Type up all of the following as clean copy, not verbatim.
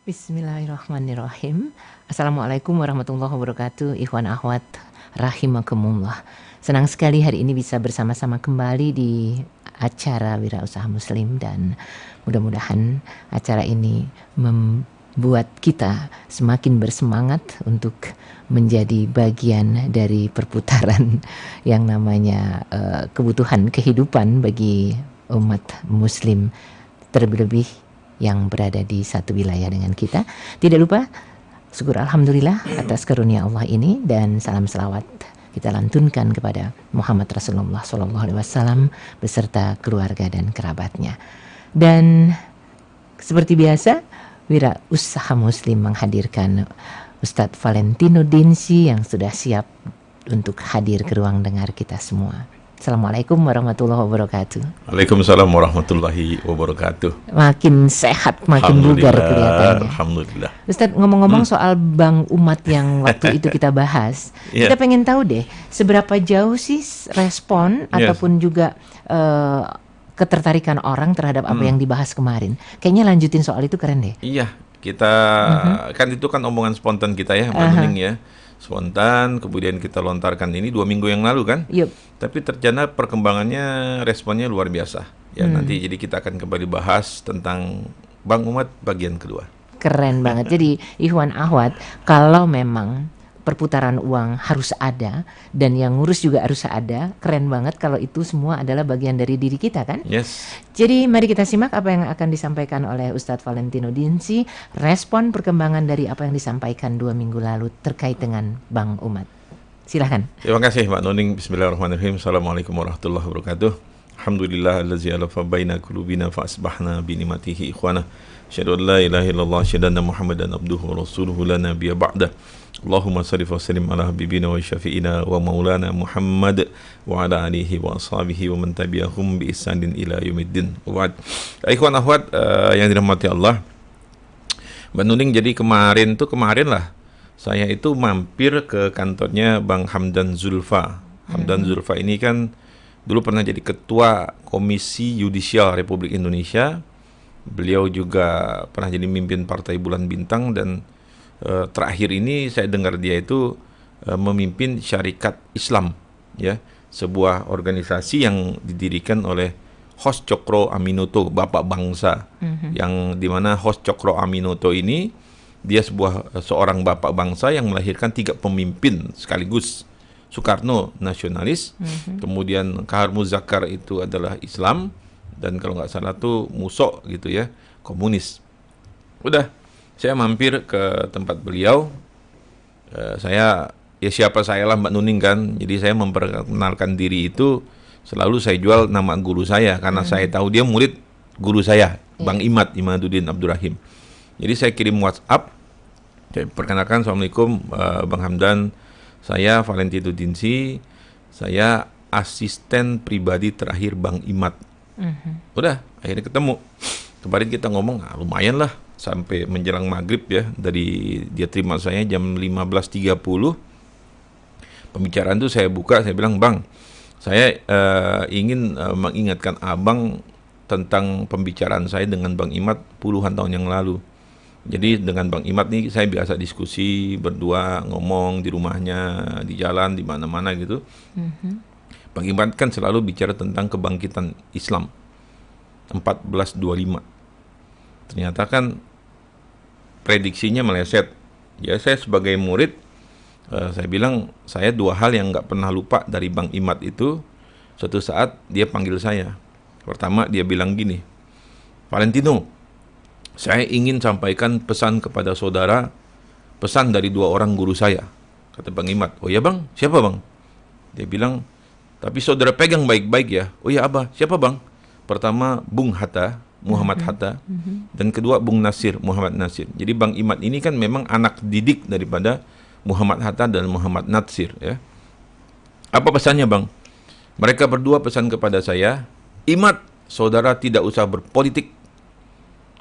Bismillahirrahmanirrahim. Assalamualaikum warahmatullahi wabarakatuh. Ikhwan akhwat rahimakumullah. Senang sekali hari ini bisa bersama-sama kembali di acara Wirausaha Muslim, dan mudah-mudahan acara ini membuat kita semakin bersemangat untuk menjadi bagian dari perputaran yang namanya kebutuhan kehidupan bagi umat muslim, terlebih yang berada di satu wilayah dengan kita. Tidak lupa syukur alhamdulillah atas karunia Allah ini, dan salam selawat kita lantunkan kepada Muhammad Rasulullah SAW beserta keluarga dan kerabatnya. Dan seperti biasa, Wirausaha Muslim menghadirkan Ustadz Valentino Dinsi yang sudah siap untuk hadir ke ruang dengar kita semua. Assalamualaikum warahmatullahi wabarakatuh. Waalaikumsalam warahmatullahi wabarakatuh. Makin sehat, makin bugar kelihatannya. Alhamdulillah. Ustadz, ngomong-ngomong soal Bank Umat yang waktu itu kita bahas, kita pengen tahu deh, seberapa jauh sih respon ataupun juga ketertarikan orang terhadap apa yang dibahas kemarin. Kayaknya lanjutin soal itu keren deh. Iya, kita kan itu kan omongan spontan kita ya, Mbak Nuning ya. Spontan, kemudian kita lontarkan ini 2 minggu yang lalu kan. Tapi ternyata perkembangannya, responnya luar biasa. Ya nanti jadi kita akan kembali bahas tentang Bank Umat bagian kedua. Keren banget. Jadi Ikhwan Ahwat, kalau memang perputaran uang harus ada dan yang ngurus juga harus ada, keren banget kalau itu semua adalah bagian dari diri kita kan. Jadi mari kita simak apa yang akan disampaikan oleh Ustadz Valentino Dinsi, respon perkembangan dari apa yang disampaikan 2 minggu lalu terkait dengan Bank Umat. Silahkan. Terima kasih Mbak Nuning. Bismillahirrahmanirrahim. Assalamualaikum warahmatullahi wabarakatuh. Alhamdulillah allazi alafa baina qulubina fa asbahna bi nimatihi ikhwana. Asyhadu an la ilaha illallah, asyhadu anna Muhammadan abduhu wa rasuluhu la nabiyya ba'da. Allahumma shalli wa sallim ala habibina wa syafi'ina wa maulana Muhammad wa ala alihi wa ashabihi wa man tabi'ahum bi ihsanin ila yaumiddin. Wa ba'd. Ikhwan akhwat yang dirahmati Allah. Mbak Nuning, jadi kemarin lah saya itu mampir ke kantornya Bang Hamdan Zulfa. Hamdan Zulfa ini kan dulu pernah jadi Ketua Komisi Yudisial Republik Indonesia. Beliau juga pernah jadi pemimpin Partai Bulan Bintang, dan terakhir ini saya dengar dia itu memimpin Syarikat Islam, ya, sebuah organisasi yang didirikan oleh Hos Cokro Aminoto, Bapak Bangsa, yang dimana Hos Cokro Aminoto ini dia seorang bapak bangsa yang melahirkan 3 pemimpin sekaligus. Soekarno nasionalis, kemudian Kahar Muzakkar itu adalah Islam, dan kalau nggak salah tuh Muso gitu ya, komunis. Udah, saya mampir ke tempat beliau. Saya ya siapa saya lah Mbak Nuning kan. Jadi saya memperkenalkan diri itu selalu saya jual nama guru saya, karena saya tahu dia murid guru saya, Bang Imaduddin Abdurrahim. Jadi saya kirim WhatsApp, saya perkenalkan, Assalamualaikum Bang Hamdan, saya Valentino Dinsi, saya asisten pribadi terakhir Bang Imad. Udah, akhirnya ketemu. Kemarin kita ngomong, lumayan lah, sampai menjelang maghrib ya. Dari dia terima saya jam 15.30. Pembicaraan itu saya buka, saya bilang, Bang, saya ingin mengingatkan Abang tentang pembicaraan saya dengan Bang Imad puluhan tahun yang lalu. Jadi dengan Bang Imad nih saya biasa diskusi berdua, ngomong di rumahnya, di jalan, di mana-mana gitu. Bang Imad kan selalu bicara tentang kebangkitan Islam 1425. Ternyata kan prediksinya meleset. Ya, saya sebagai murid, saya bilang saya 2 hal yang nggak pernah lupa dari Bang Imad itu. Suatu saat dia panggil saya. Pertama dia bilang gini, Valentino, saya ingin sampaikan pesan kepada saudara, pesan dari 2 orang guru saya. Kata Bang Imad, oh ya Bang, siapa Bang? Dia bilang, tapi saudara pegang baik-baik ya. Oh ya Abah, siapa Bang? Pertama Bung Hatta, Muhammad Hatta, dan kedua Bung Nasir, Muhammad Nasir. Jadi Bang Imad ini kan memang anak didik daripada Muhammad Hatta dan Muhammad Nasir ya. Apa pesannya Bang? Mereka berdua pesan kepada saya, Imad, saudara tidak usah berpolitik,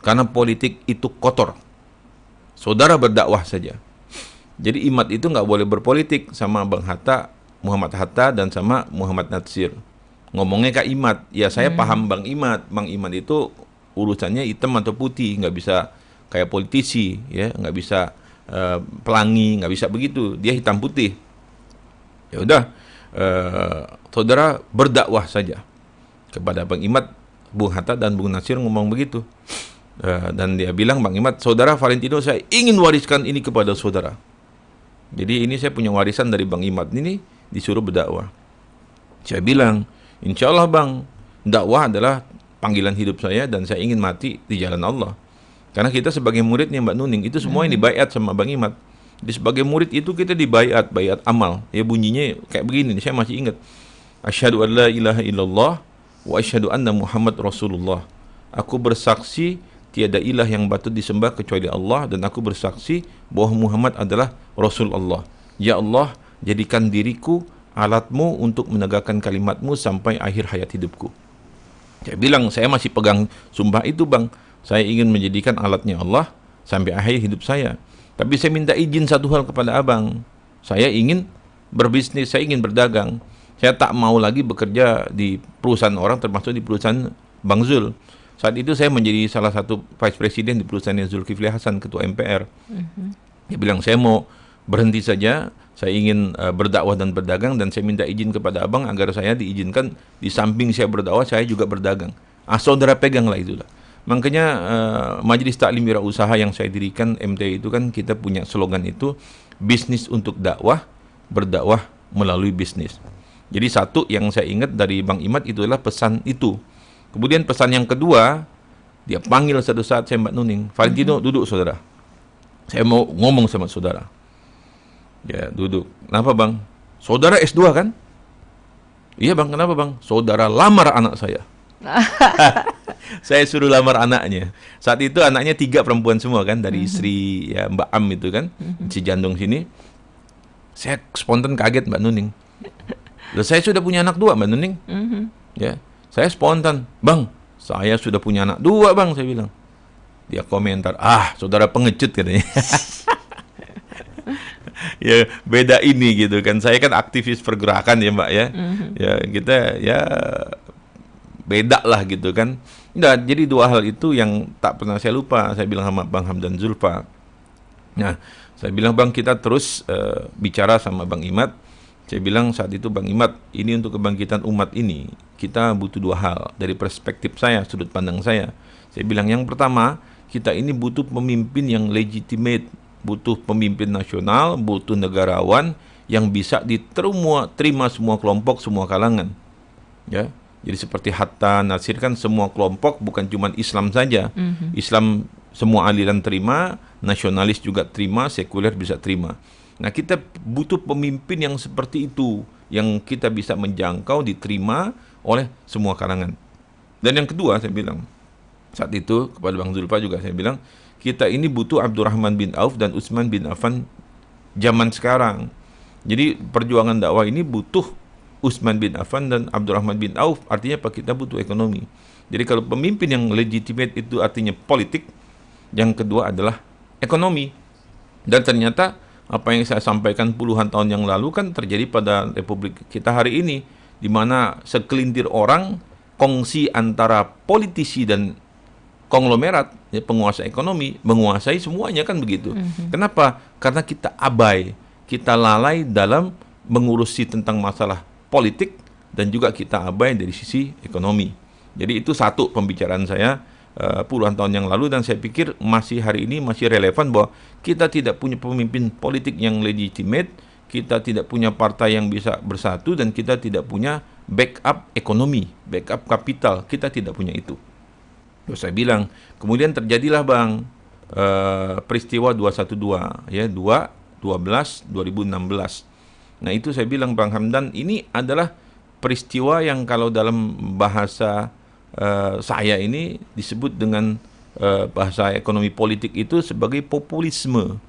karena politik itu kotor. Saudara berdakwah saja. Jadi Imad itu nggak boleh berpolitik sama Bang Hatta, Muhammad Hatta, dan sama Muhammad Nasir. Ngomongnya Kak Imad, ya saya paham Bang Imad. Bang Imad itu urusannya hitam atau putih, nggak bisa kayak politisi, ya, nggak bisa pelangi, nggak bisa begitu. Dia hitam putih. Ya udah, saudara berdakwah saja kepada Bang Imad. Bung Hatta dan Bung Nasir ngomong begitu. Dan dia bilang, Bang Imad, saudara Valentino, saya ingin wariskan ini kepada saudara. Jadi ini saya punya warisan dari Bang Imad ini, disuruh berdakwah. Saya bilang, insya Allah Bang, dakwah adalah panggilan hidup saya dan saya ingin mati di jalan Allah. Karena kita sebagai muridnya Mbak Nuning, itu semua yang dibaiat sama Bang Imad. Jadi sebagai murid itu kita dibaiat, baiat amal. Ya bunyinya kayak begini, saya masih ingat. Asyhadu an la ilaha illallah wa asyhadu anna Muhammad Rasulullah. Aku bersaksi tiada ilah yang patut disembah kecuali Allah, dan aku bersaksi bahwa Muhammad adalah Rasul Allah. Ya Allah, jadikan diriku alatmu untuk menegakkan kalimatmu sampai akhir hayat hidupku. Saya bilang, saya masih pegang sumpah itu Bang. Saya ingin menjadikan alatnya Allah sampai akhir hidup saya. Tapi saya minta izin satu hal kepada Abang. Saya ingin berbisnis, saya ingin berdagang. Saya tak mau lagi bekerja di perusahaan orang, termasuk di perusahaan Bang Zul. Saat itu saya menjadi salah satu vice president di perusahaan Zulkifli Hasan, ketua MPR. Dia bilang, saya mau berhenti saja, saya ingin berdakwah dan berdagang, dan saya minta izin kepada Abang agar saya diizinkan di samping saya berdakwah, saya juga berdagang. Saudara peganglah itulah. Makanya Majelis Taklim Wirausaha yang saya dirikan, MTI itu kan kita punya slogan itu, bisnis untuk dakwah, berdakwah melalui bisnis. Jadi satu yang saya ingat dari Bang Imad itu adalah pesan itu. Kemudian pesan yang kedua, dia panggil satu saat saya Mbak Nuning, Valentino, duduk saudara. Saya mau ngomong sama saudara. Ya, duduk. Kenapa Bang? Saudara S2 kan? Iya Bang, kenapa Bang? Saudara lamar anak saya. Saya suruh lamar anaknya. Saat itu anaknya 3 perempuan semua kan, dari istri ya Mbak Am itu kan, si Jandung sini. Saya spontan kaget Mbak Nuning. Loh, saya sudah punya anak 2 Mbak Nuning. Ya, saya spontan, Bang, saya sudah punya anak 2 Bang, saya bilang. Dia komentar, saudara pengecut katanya. Ya beda ini gitu kan. Saya kan aktivis pergerakan ya Mbak ya. Ya kita ya beda lah gitu kan. Nah, jadi 2 hal itu yang tak pernah saya lupa. Saya bilang sama Bang Hamdan Zulfa. Nah, saya bilang Bang, kita terus bicara sama Bang Imad. Saya bilang saat itu, Bang Imad, ini untuk kebangkitan umat ini, kita butuh 2 hal. Dari perspektif saya, sudut pandang saya. Saya bilang yang pertama, kita ini butuh pemimpin yang legitimate, butuh pemimpin nasional, butuh negarawan yang bisa diterima semua kelompok, semua kalangan. Ya, jadi seperti Hatta, Nasir kan semua kelompok, bukan cuma Islam saja. Islam semua aliran terima, nasionalis juga terima, sekuler bisa terima. Nah, kita butuh pemimpin yang seperti itu, yang kita bisa menjangkau, diterima oleh semua kalangan. Dan yang kedua, saya bilang, saat itu kepada Bang Zulfa juga saya bilang, kita ini butuh Abdurrahman bin Auf dan Utsman bin Affan zaman sekarang. Jadi perjuangan dakwah ini butuh Utsman bin Affan dan Abdurrahman bin Auf, artinya apa? Kita butuh ekonomi. Jadi kalau pemimpin yang legitimate itu artinya politik, yang kedua adalah ekonomi. Dan ternyata apa yang saya sampaikan puluhan tahun yang lalu kan terjadi pada Republik kita hari ini, di mana segelintir orang kongsi antara politisi dan konglomerat, ya, penguasa ekonomi, menguasai semuanya kan begitu. Kenapa? Karena kita abai, kita lalai dalam mengurusi tentang masalah politik, dan juga kita abai dari sisi ekonomi. Jadi itu satu pembicaraan saya puluhan tahun yang lalu, dan saya pikir masih hari ini masih relevan bahwa kita tidak punya pemimpin politik yang legitimate, kita tidak punya partai yang bisa bersatu, dan kita tidak punya backup ekonomi, backup kapital, kita tidak punya itu. Terus saya bilang, kemudian terjadilah Bang peristiwa 212 ya, 2/12/2016. Nah, itu saya bilang Bang Hamdan, ini adalah peristiwa yang kalau dalam bahasa saya ini disebut dengan bahasa ekonomi politik itu sebagai populisme.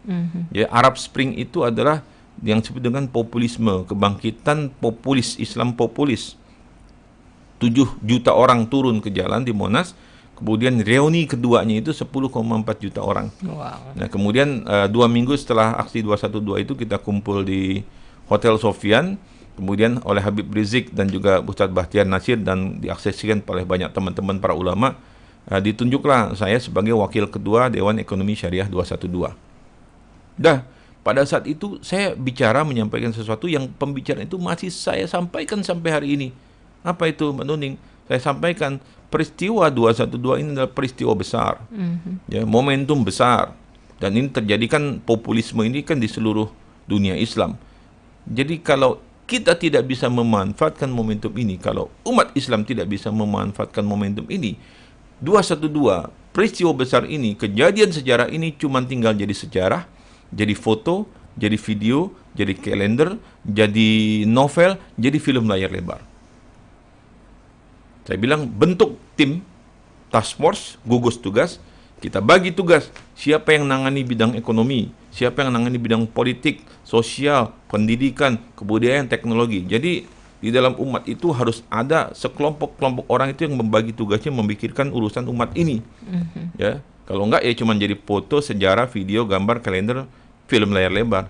Ya, Arab Spring itu adalah yang disebut dengan populisme, kebangkitan populis, Islam populis. 7 juta orang turun ke jalan di Monas, kemudian reuni keduanya itu 10,4 juta orang. Wow. Nah, kemudian 2 minggu setelah aksi 212 itu kita kumpul di Hotel Sofian, kemudian oleh Habib Rizik dan juga Ustadz Bahtiar Nasir, dan diaksesikan oleh banyak teman-teman para ulama. ditunjuklah saya sebagai wakil ketua Dewan Ekonomi Syariah 212. Dah, pada saat itu saya bicara menyampaikan sesuatu yang pembicaraan itu masih saya sampaikan sampai hari ini. Apa itu, Mbak Nuning? Saya sampaikan peristiwa 212 ini adalah peristiwa besar, ya, momentum besar, dan ini terjadi kan, populisme ini kan di seluruh dunia Islam. Jadi kalau kita tidak bisa memanfaatkan momentum ini, kalau umat Islam tidak bisa memanfaatkan momentum ini, 212 peristiwa besar ini, kejadian sejarah ini cuma tinggal jadi sejarah, jadi foto, jadi video, jadi kalender, jadi novel, jadi film layar lebar. Saya bilang bentuk tim task force, gugus tugas, kita bagi tugas, siapa yang nangani bidang ekonomi, siapa yang nangani bidang politik, sosial, pendidikan, kebudayaan, teknologi. Jadi di dalam umat itu harus ada sekelompok-kelompok orang itu yang membagi tugasnya memikirkan urusan umat ini. Ya, kalau enggak ya cuma jadi foto, sejarah, video, gambar, kalender, film layar lebar.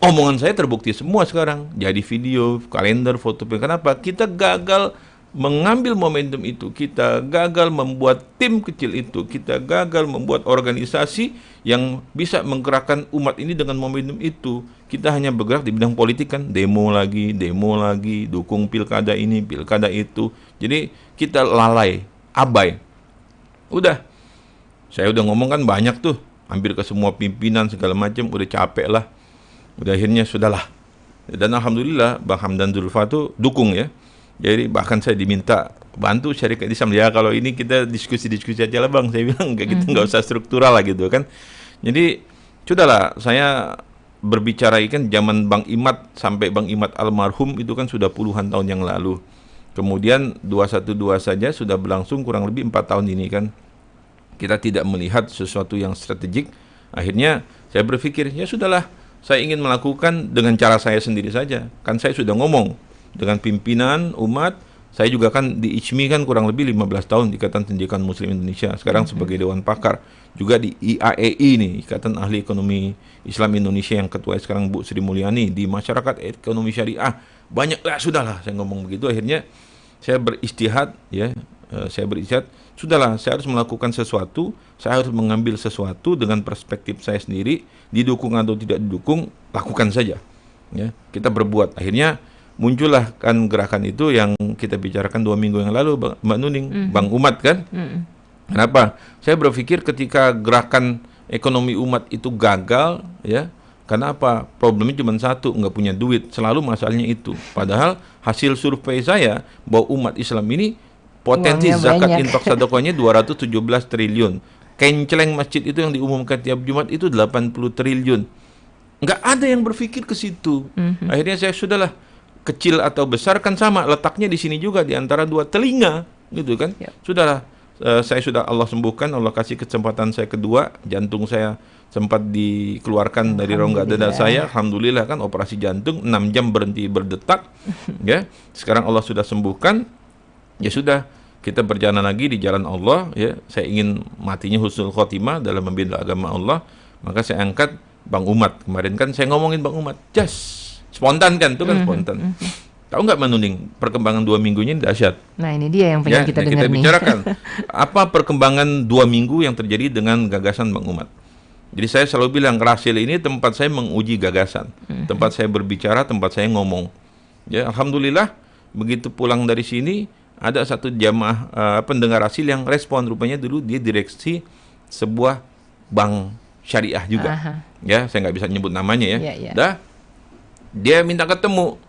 Omongan saya terbukti semua sekarang. Jadi video, kalender, foto. Kenapa? Kita gagal mengambil momentum itu, kita gagal membuat tim kecil itu, kita gagal membuat organisasi yang bisa menggerakkan umat ini dengan momentum itu. Kita hanya bergerak di bidang politik kan, demo lagi, dukung pilkada ini, pilkada itu. Jadi kita lalai, abai. Udah, saya udah ngomong kan banyak tuh, hampir ke semua pimpinan segala macam, udah capek lah. Udah akhirnya sudahlah. Dan alhamdulillah Bang Hamdan Zulfa tuh dukung ya. Jadi bahkan saya diminta bantu syarikat Islam, ya kalau ini kita diskusi-diskusi aja lah Bang, saya bilang kayak gitu, nggak usah struktural lah gitu kan. Jadi sudahlah, saya berbicara kan zaman Bang Imad sampai Bang Imad almarhum itu kan sudah puluhan tahun yang lalu. Kemudian 212 saja sudah berlangsung kurang lebih 4 tahun ini kan. Kita tidak melihat sesuatu yang strategik. Akhirnya saya berpikir, ya sudahlah, saya ingin melakukan dengan cara saya sendiri saja. Kan saya sudah ngomong dengan pimpinan umat, saya juga kan di ICMI kan kurang lebih 15 tahun di Ikatan Cendekiawan Muslim Indonesia, sekarang sebagai Dewan Pakar, juga di IAEI nih, Ikatan Ahli Ekonomi Islam Indonesia yang ketua sekarang Bu Sri Mulyani, di Masyarakat Ekonomi Syariah, banyak lah, sudahlah saya ngomong begitu. Akhirnya saya beristihad ya, sudahlah, saya harus melakukan sesuatu, saya harus mengambil sesuatu dengan perspektif saya sendiri, didukung atau tidak didukung, lakukan saja ya, kita berbuat. Akhirnya muncullah kan gerakan itu yang kita bicarakan 2 minggu yang lalu Mbak Nuning, Bang Umat kan. Kenapa? Saya berpikir ketika gerakan ekonomi umat itu gagal ya, karena apa? Problemnya cuma satu, nggak punya duit, selalu masalahnya itu. Padahal hasil survei saya bahwa umat Islam ini potensi zakat infak sedekahnya 217 triliun. Kenceleng masjid itu yang diumumkan tiap Jumat itu 80 triliun. Nggak ada yang berpikir ke situ. Akhirnya saya sudahlah, kecil atau besar kan sama, letaknya di sini juga, di antara 2 telinga gitu kan. Sudahlah, saya sudah Allah sembuhkan, Allah kasih kesempatan saya kedua, jantung saya sempat dikeluarkan dari rongga dada saya, alhamdulillah kan, operasi jantung 6 jam berhenti berdetak ya. Sekarang Allah sudah sembuhkan, ya sudah, kita berjalan lagi di jalan Allah ya. Saya ingin matinya husnul khotimah dalam membela agama Allah, maka saya angkat Bang Umat. Kemarin kan saya ngomongin Bang Umat, spontan kan, itu kan spontan. Tahu nggak Menuning, perkembangan 2 minggunya ini dahsyat. Nah ini dia yang pengen ya, kita dengar kita bicarakan. Apa perkembangan 2 minggu yang terjadi dengan gagasan Bang Umat. Jadi saya selalu bilang, Rasil ini tempat saya menguji gagasan, tempat saya berbicara, tempat saya ngomong. Ya, alhamdulillah begitu pulang dari sini ada satu jamaah pendengar Rasil yang respon, rupanya dulu dia direksi sebuah bank syariah juga. Ya, saya nggak bisa nyebut namanya ya. Dah, dia minta ketemu,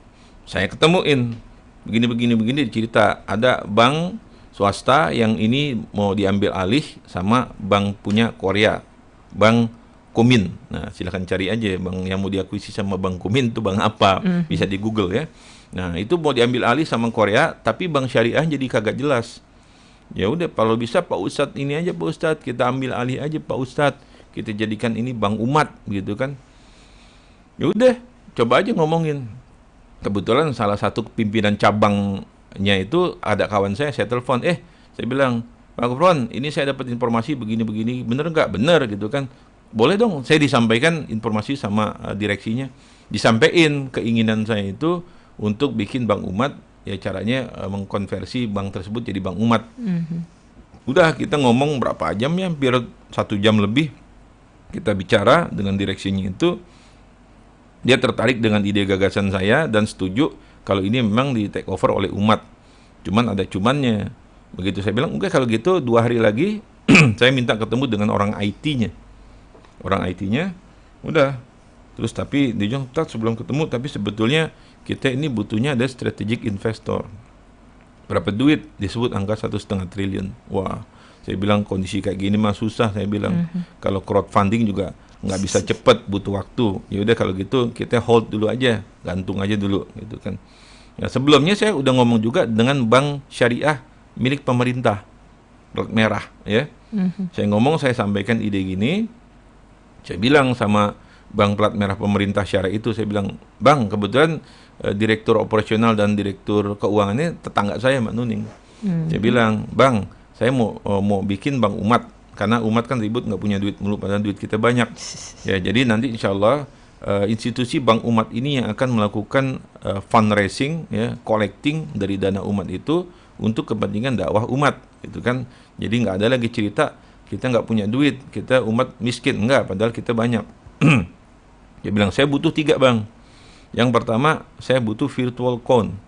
saya ketemuin, begini cerita, ada bank swasta yang ini mau diambil alih sama bank punya Korea, Bank Komin. Nah, silakan cari aja bank yang mau diakuisisi sama Bank Komin itu bank apa, bisa di Google ya. Nah, itu mau diambil alih sama Korea, tapi bank syariah jadi kagak jelas. Ya udah, kalau bisa Pak Ustadz ini aja Pak Ustadz, kita ambil alih aja Pak Ustadz, kita jadikan ini bank umat gitu kan. Ya udah, coba aja ngomongin. Kebetulan salah satu pimpinan cabangnya itu ada kawan saya telepon, saya bilang, Pak Gufron, ini saya dapat informasi begini-begini, bener nggak? Bener gitu kan. Boleh dong, saya disampaikan informasi sama direksinya. Disampaikan keinginan saya itu untuk bikin bank umat, ya caranya mengkonversi bank tersebut jadi bank umat. Udah kita ngomong berapa jam ya, hampir 1 jam lebih kita bicara dengan direksinya itu. Dia tertarik dengan ide gagasan saya dan setuju kalau ini memang di take over oleh umat. Cuman ada cumannya. Begitu saya bilang, oke kalau gitu 2 hari lagi saya minta ketemu dengan orang IT-nya. Orang IT-nya, udah. Terus tapi dia bilang, sebelum ketemu, tapi sebetulnya kita ini butuhnya ada strategic investor. Berapa duit? Disebut angka 1,5 triliun. Wah, saya bilang kondisi kayak gini mah susah. Saya bilang kalau crowdfunding juga nggak bisa cepat, butuh waktu. Ya udah kalau gitu kita hold dulu aja, gantung aja dulu, gitu kan. Ya, sebelumnya saya udah ngomong juga dengan bank syariah milik pemerintah, plat merah, ya. Saya ngomong, saya sampaikan ide gini. Saya bilang sama bank plat merah pemerintah syariah itu, saya bilang, Bang, kebetulan direktur operasional dan direktur keuangannya tetangga saya, Mbak Nuning. Saya bilang, Bang, saya mau bikin bank umat, karena umat kan ribut nggak punya duit mulu, padahal duit kita banyak. Ya, jadi nanti insya Allah institusi bank umat ini yang akan melakukan fundraising, ya, collecting dari dana umat itu untuk kepentingan dakwah umat, gitu kan. Jadi nggak ada lagi cerita kita nggak punya duit, kita umat miskin, enggak, padahal kita banyak. Dia bilang, saya butuh 3, Bang. Yang pertama, saya butuh virtual account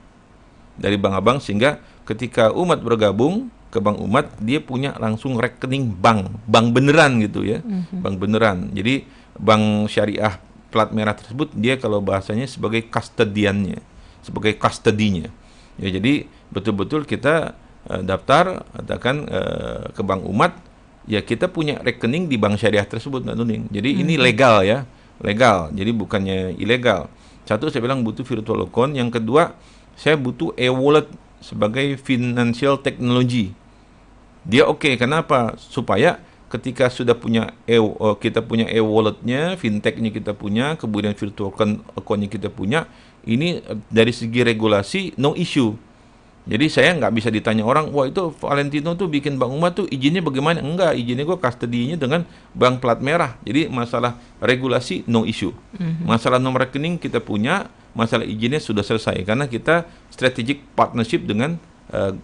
dari bank-bank, sehingga ketika umat bergabung ke bank umat, dia punya langsung rekening bank beneran gitu ya, bank beneran. Jadi bank syariah plat merah tersebut, dia kalau bahasanya sebagai custodiannya, sebagai custodinya. Ya, jadi betul-betul kita daftar, katakan ke bank umat, ya kita punya rekening di bank syariah tersebut, Mbak Nuning. Jadi ini legal ya, legal. Jadi bukannya ilegal. Satu, saya bilang butuh virtual account. Yang kedua, saya butuh e-wallet sebagai financial technology. Dia oke, kenapa? Supaya ketika sudah punya kita punya e-walletnya, fintechnya kita punya, kemudian virtual accountnya kita punya, ini dari segi regulasi no issue. Jadi saya nggak bisa ditanya orang, wah itu Valentino tuh bikin bank umat tuh izinnya bagaimana? Enggak, izinnya gue custody-nya dengan bank plat merah. Jadi masalah regulasi no issue. Masalah nomor rekening kita punya, masalah izinnya sudah selesai karena kita strategic partnership dengan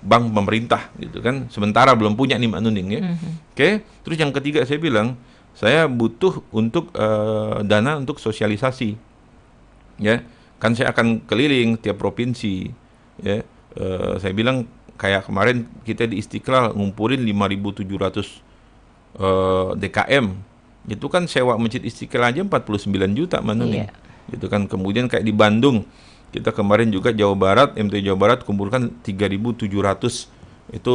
bank pemerintah, gitu kan. Sementara belum punya nih Mbak Nuning ya. Oke. Terus yang ketiga saya bilang, saya butuh untuk dana untuk sosialisasi. Ya, kan saya akan keliling tiap provinsi, ya. Saya bilang kayak kemarin kita di Istiqlal ngumpulin 5.700 DKM. Itu kan sewa Masjid Istiqlal aja 49 juta mana nih. Gitu kan. Kemudian kayak di Bandung, kita kemarin juga Jawa Barat, MT Jawa Barat kumpulkan 3.700 itu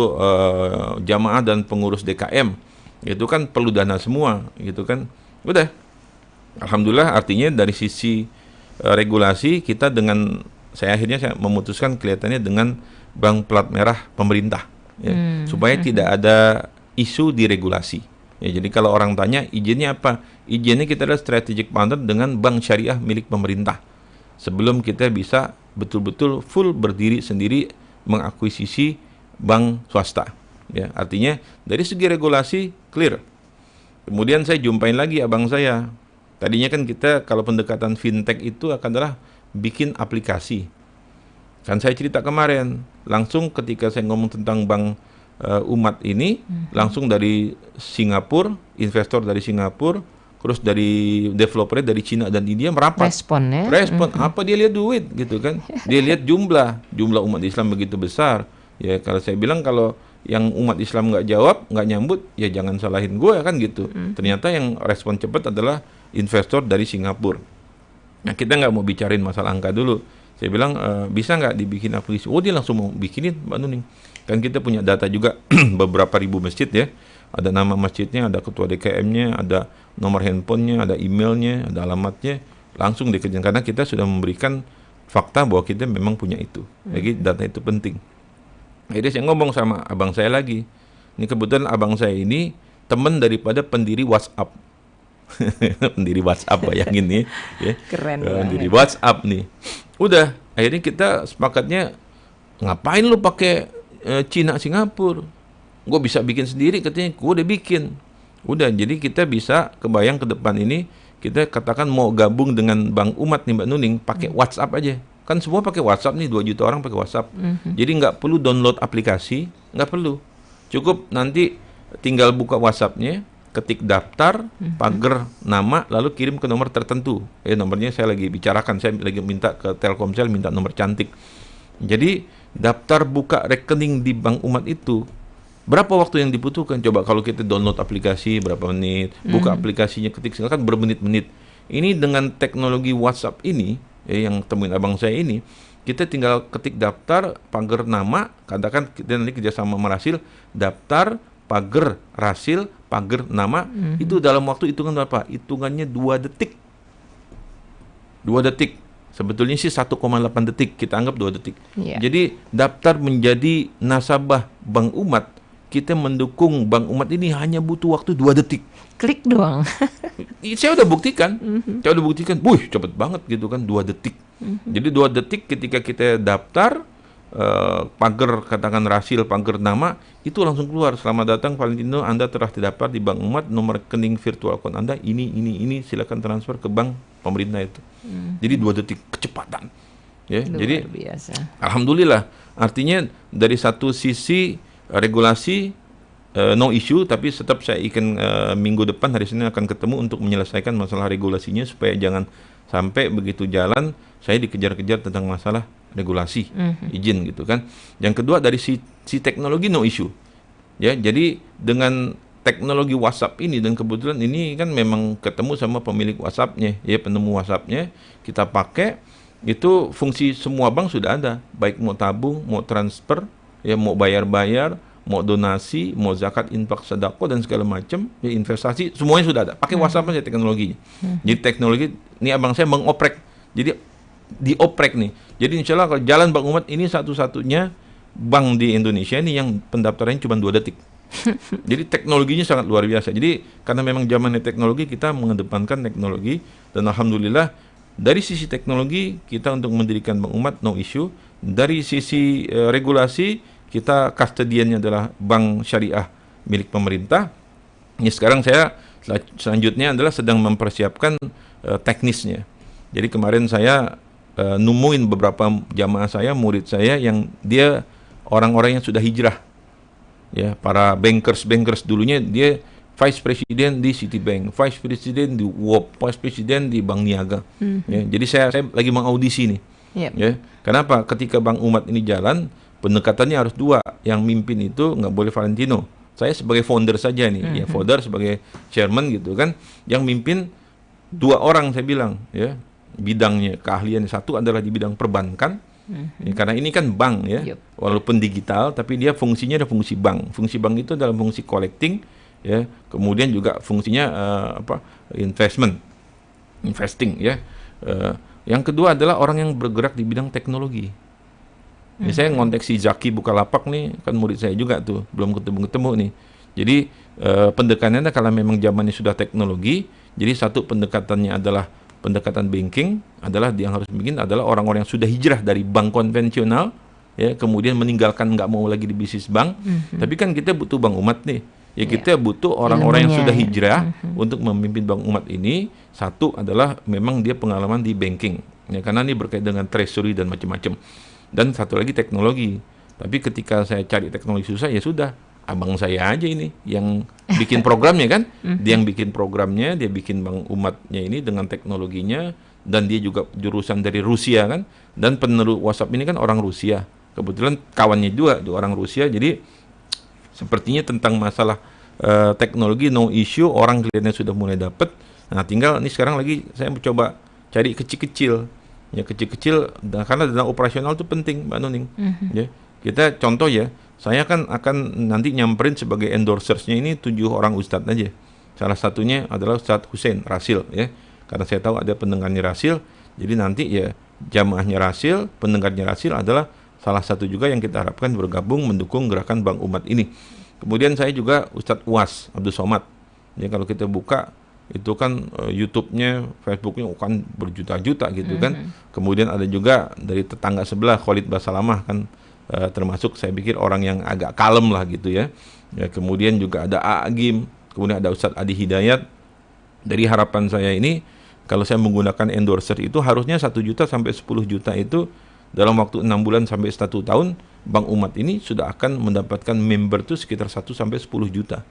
jamaah dan pengurus DKM. Itu kan perlu dana semua, gitu kan. Udah. Alhamdulillah, artinya dari sisi regulasi kita saya akhirnya memutuskan kelihatannya dengan bank plat merah pemerintah, ya, supaya tidak ada isu di regulasi. Ya, jadi kalau orang tanya izinnya apa, izinnya kita adalah strategic partner dengan bank syariah milik pemerintah. Sebelum kita bisa betul-betul full berdiri sendiri mengakuisisi bank swasta. Ya, artinya dari segi regulasi clear. Kemudian saya jumpain lagi abang saya. Tadinya kan kita kalau pendekatan fintech itu adalah bikin aplikasi. Kan saya cerita kemarin, langsung ketika saya ngomong tentang bank umat ini, langsung dari Singapura, investor dari Singapura, terus dari developer dari Cina dan India merapat. Respon, apa dia lihat duit gitu kan? Dia lihat jumlah umat Islam begitu besar. Ya kalau saya bilang kalau yang umat Islam nggak jawab, nggak nyambut, ya jangan salahin gue kan gitu. Ternyata yang respon cepat adalah investor dari Singapura. Nah, kita nggak mau bicarain masalah angka dulu. Saya bilang, bisa nggak dibikin aplikasi? Oh, dia langsung mau bikinin, Mbak Nuning. Kan kita punya data juga beberapa ribu masjid ya. Ada nama masjidnya, ada ketua DKM-nya, ada nomor handphonenya, ada emailnya, ada alamatnya. Langsung dikerjakan karena kita sudah memberikan fakta bahwa kita memang punya itu. Jadi data itu penting. Akhirnya saya ngomong sama abang saya lagi. Ini kebetulan abang saya ini teman daripada pendiri WhatsApp. Pendiri WhatsApp, bayangin nih ya. Keren pendiri WhatsApp nih. Udah, akhirnya kita sepakatnya ngapain lu pakai Cina Singapura? Gue bisa bikin sendiri katanya. Gue udah bikin. Udah, jadi kita bisa kebayang ke depan ini kita katakan mau gabung dengan bank umat nih Mbak Nuning pakai WhatsApp aja. Kan semua pakai WhatsApp nih, 2 juta orang pakai WhatsApp. Jadi nggak perlu download aplikasi, nggak perlu. Cukup nanti tinggal buka WhatsApp-nya, ketik daftar, pagar nama, lalu kirim ke nomor tertentu. Nomornya saya lagi bicarakan, saya lagi minta ke Telkomsel, minta nomor cantik. Jadi daftar buka rekening di Bank Umat itu berapa waktu yang dibutuhkan? Coba kalau kita download aplikasi berapa menit, buka aplikasinya, ketik silakan bermenit-menit. Ini dengan teknologi WhatsApp ini, yang temuin abang saya ini, kita tinggal ketik daftar, pagar nama, katakan kita nanti kerjasama Merasil, daftar, pagar Rasil, pagar nama, itu dalam waktu hitungan berapa? Hitungannya 2 detik. 2 detik. Sebetulnya sih 1,8 detik, kita anggap 2 detik. Yeah. Jadi daftar menjadi nasabah Bank Umat, kita mendukung Bank Umat ini hanya butuh waktu 2 detik. Klik doang. Saya udah buktikan, cepet banget gitu kan, 2 detik. Jadi 2 detik ketika kita daftar, pagar katakan Rasil, pagar nama, itu langsung keluar. Selamat datang Valentino, Anda telah terdaftar di Bank Umat, nomor rekening virtual account Anda ini, silakan transfer ke bank pemerintah itu. Jadi 2 detik, kecepatan. Ya, Luar jadi biasa. alhamdulillah, artinya dari satu sisi regulasi no issue, tapi tetap saya ingin minggu depan hari Senin akan ketemu untuk menyelesaikan masalah regulasinya supaya jangan sampai begitu jalan saya dikejar-kejar tentang masalah regulasi izin gitu kan. Yang kedua dari si teknologi no issue. Ya, jadi dengan teknologi WhatsApp ini, dan kebetulan ini kan memang ketemu sama pemilik WhatsApp-nya, ya penemu WhatsApp-nya, kita pakai, itu fungsi semua bank sudah ada, baik mau tabung, mau transfer, ya mau bayar-bayar, mau donasi, mau zakat, infak, sedekah dan segala macam, ya investasi, semuanya sudah ada. Pakai WhatsApp aja teknologinya. Jadi teknologi ini abang saya mengoprek. Jadi dioprek nih. Jadi insya Allah kalau jalan Bank Umat ini satu-satunya bank di Indonesia ini yang pendaftarannya cuma 2 detik. Jadi teknologinya sangat luar biasa. Jadi karena memang zamannya teknologi, kita mengedepankan teknologi, dan alhamdulillah dari sisi teknologi kita untuk mendirikan Bank Umat no issue. Dari sisi regulasi, kita kustodiannya adalah bank syariah milik pemerintah. Ini sekarang saya selanjutnya adalah sedang mempersiapkan teknisnya. Jadi kemarin saya nemuin beberapa jamaah saya, murid saya yang dia orang-orang yang sudah hijrah. Ya, para bankers dulunya dia vice president di Citibank, vice president di WOP, vice president di Bank Niaga. Ya, jadi saya lagi mengaudisi nih. Yep. Ya, kenapa? Ketika Bank Umat ini jalan, pendekatannya harus 2. Yang mimpin itu nggak boleh Valentino. Saya sebagai founder saja nih, ya founder sebagai chairman gitu kan. Yang mimpin 2 orang saya bilang, ya bidangnya keahlian satu adalah di bidang perbankan. Ya, karena ini kan bank ya, walaupun digital, tapi dia fungsinya ada fungsi bank. Fungsi bank itu dalam fungsi collecting, ya, kemudian juga fungsinya investing, ya. Yang kedua adalah orang yang bergerak di bidang teknologi. Ya, saya ngontek si Zaki Bukalapak nih, kan murid saya juga tuh, belum ketemu nih. Jadi pendekatannya kalau memang zamannya sudah teknologi, jadi satu pendekatannya adalah pendekatan banking, adalah yang harus bikin adalah orang-orang yang sudah hijrah dari bank konvensional, ya kemudian meninggalkan, nggak mau lagi di bisnis bank. Tapi kan kita butuh Bank Umat nih, ya kita butuh orang-orang yang sudah hijrah untuk memimpin Bank Umat ini. Satu adalah memang dia pengalaman di banking, ya karena ini berkaitan dengan treasury dan macam-macam. Dan satu lagi teknologi. Tapi ketika saya cari teknologi susah, ya sudah, abang saya aja ini yang bikin programnya kan. Dia yang bikin programnya, dia bikin Bank Umatnya ini dengan teknologinya, dan dia juga jurusan dari Rusia kan. Dan penerus WhatsApp ini kan orang Rusia. Kebetulan kawannya juga orang Rusia. Jadi sepertinya tentang masalah teknologi no issue, orang kliennya sudah mulai dapat. Nah, tinggal ini sekarang lagi saya mencoba cari kecil-kecil. Ya kecil-kecil, karena dana operasional itu penting, Mbak Nuning. Ya, kita contoh ya, saya kan akan nanti nyamperin sebagai endorsersnya ini 7 orang ustadz aja. Salah satunya adalah Ustadz Hussein Rasil, ya. Karena saya tahu ada pendengarnya Rasil, jadi nanti ya jamaahnya Rasil, pendengarnya Rasil adalah salah satu juga yang kita harapkan bergabung mendukung gerakan Bank Umat ini. Kemudian saya juga Ustadz Uwas Abdul Somad. Ya kalau kita buka itu kan YouTube-nya, Facebook-nya kan berjuta-juta gitu kan. Kemudian ada juga dari tetangga sebelah Khalid Basalamah kan, termasuk saya pikir orang yang agak kalem lah gitu ya. Ya kemudian juga ada Agim, kemudian ada Ustadz Adi Hidayat. Dari harapan saya ini, kalau saya menggunakan endorser itu harusnya 1 juta sampai 10 juta itu dalam waktu 6 bulan sampai 1 tahun Bank Umat ini sudah akan mendapatkan member itu sekitar 1 sampai 10 juta.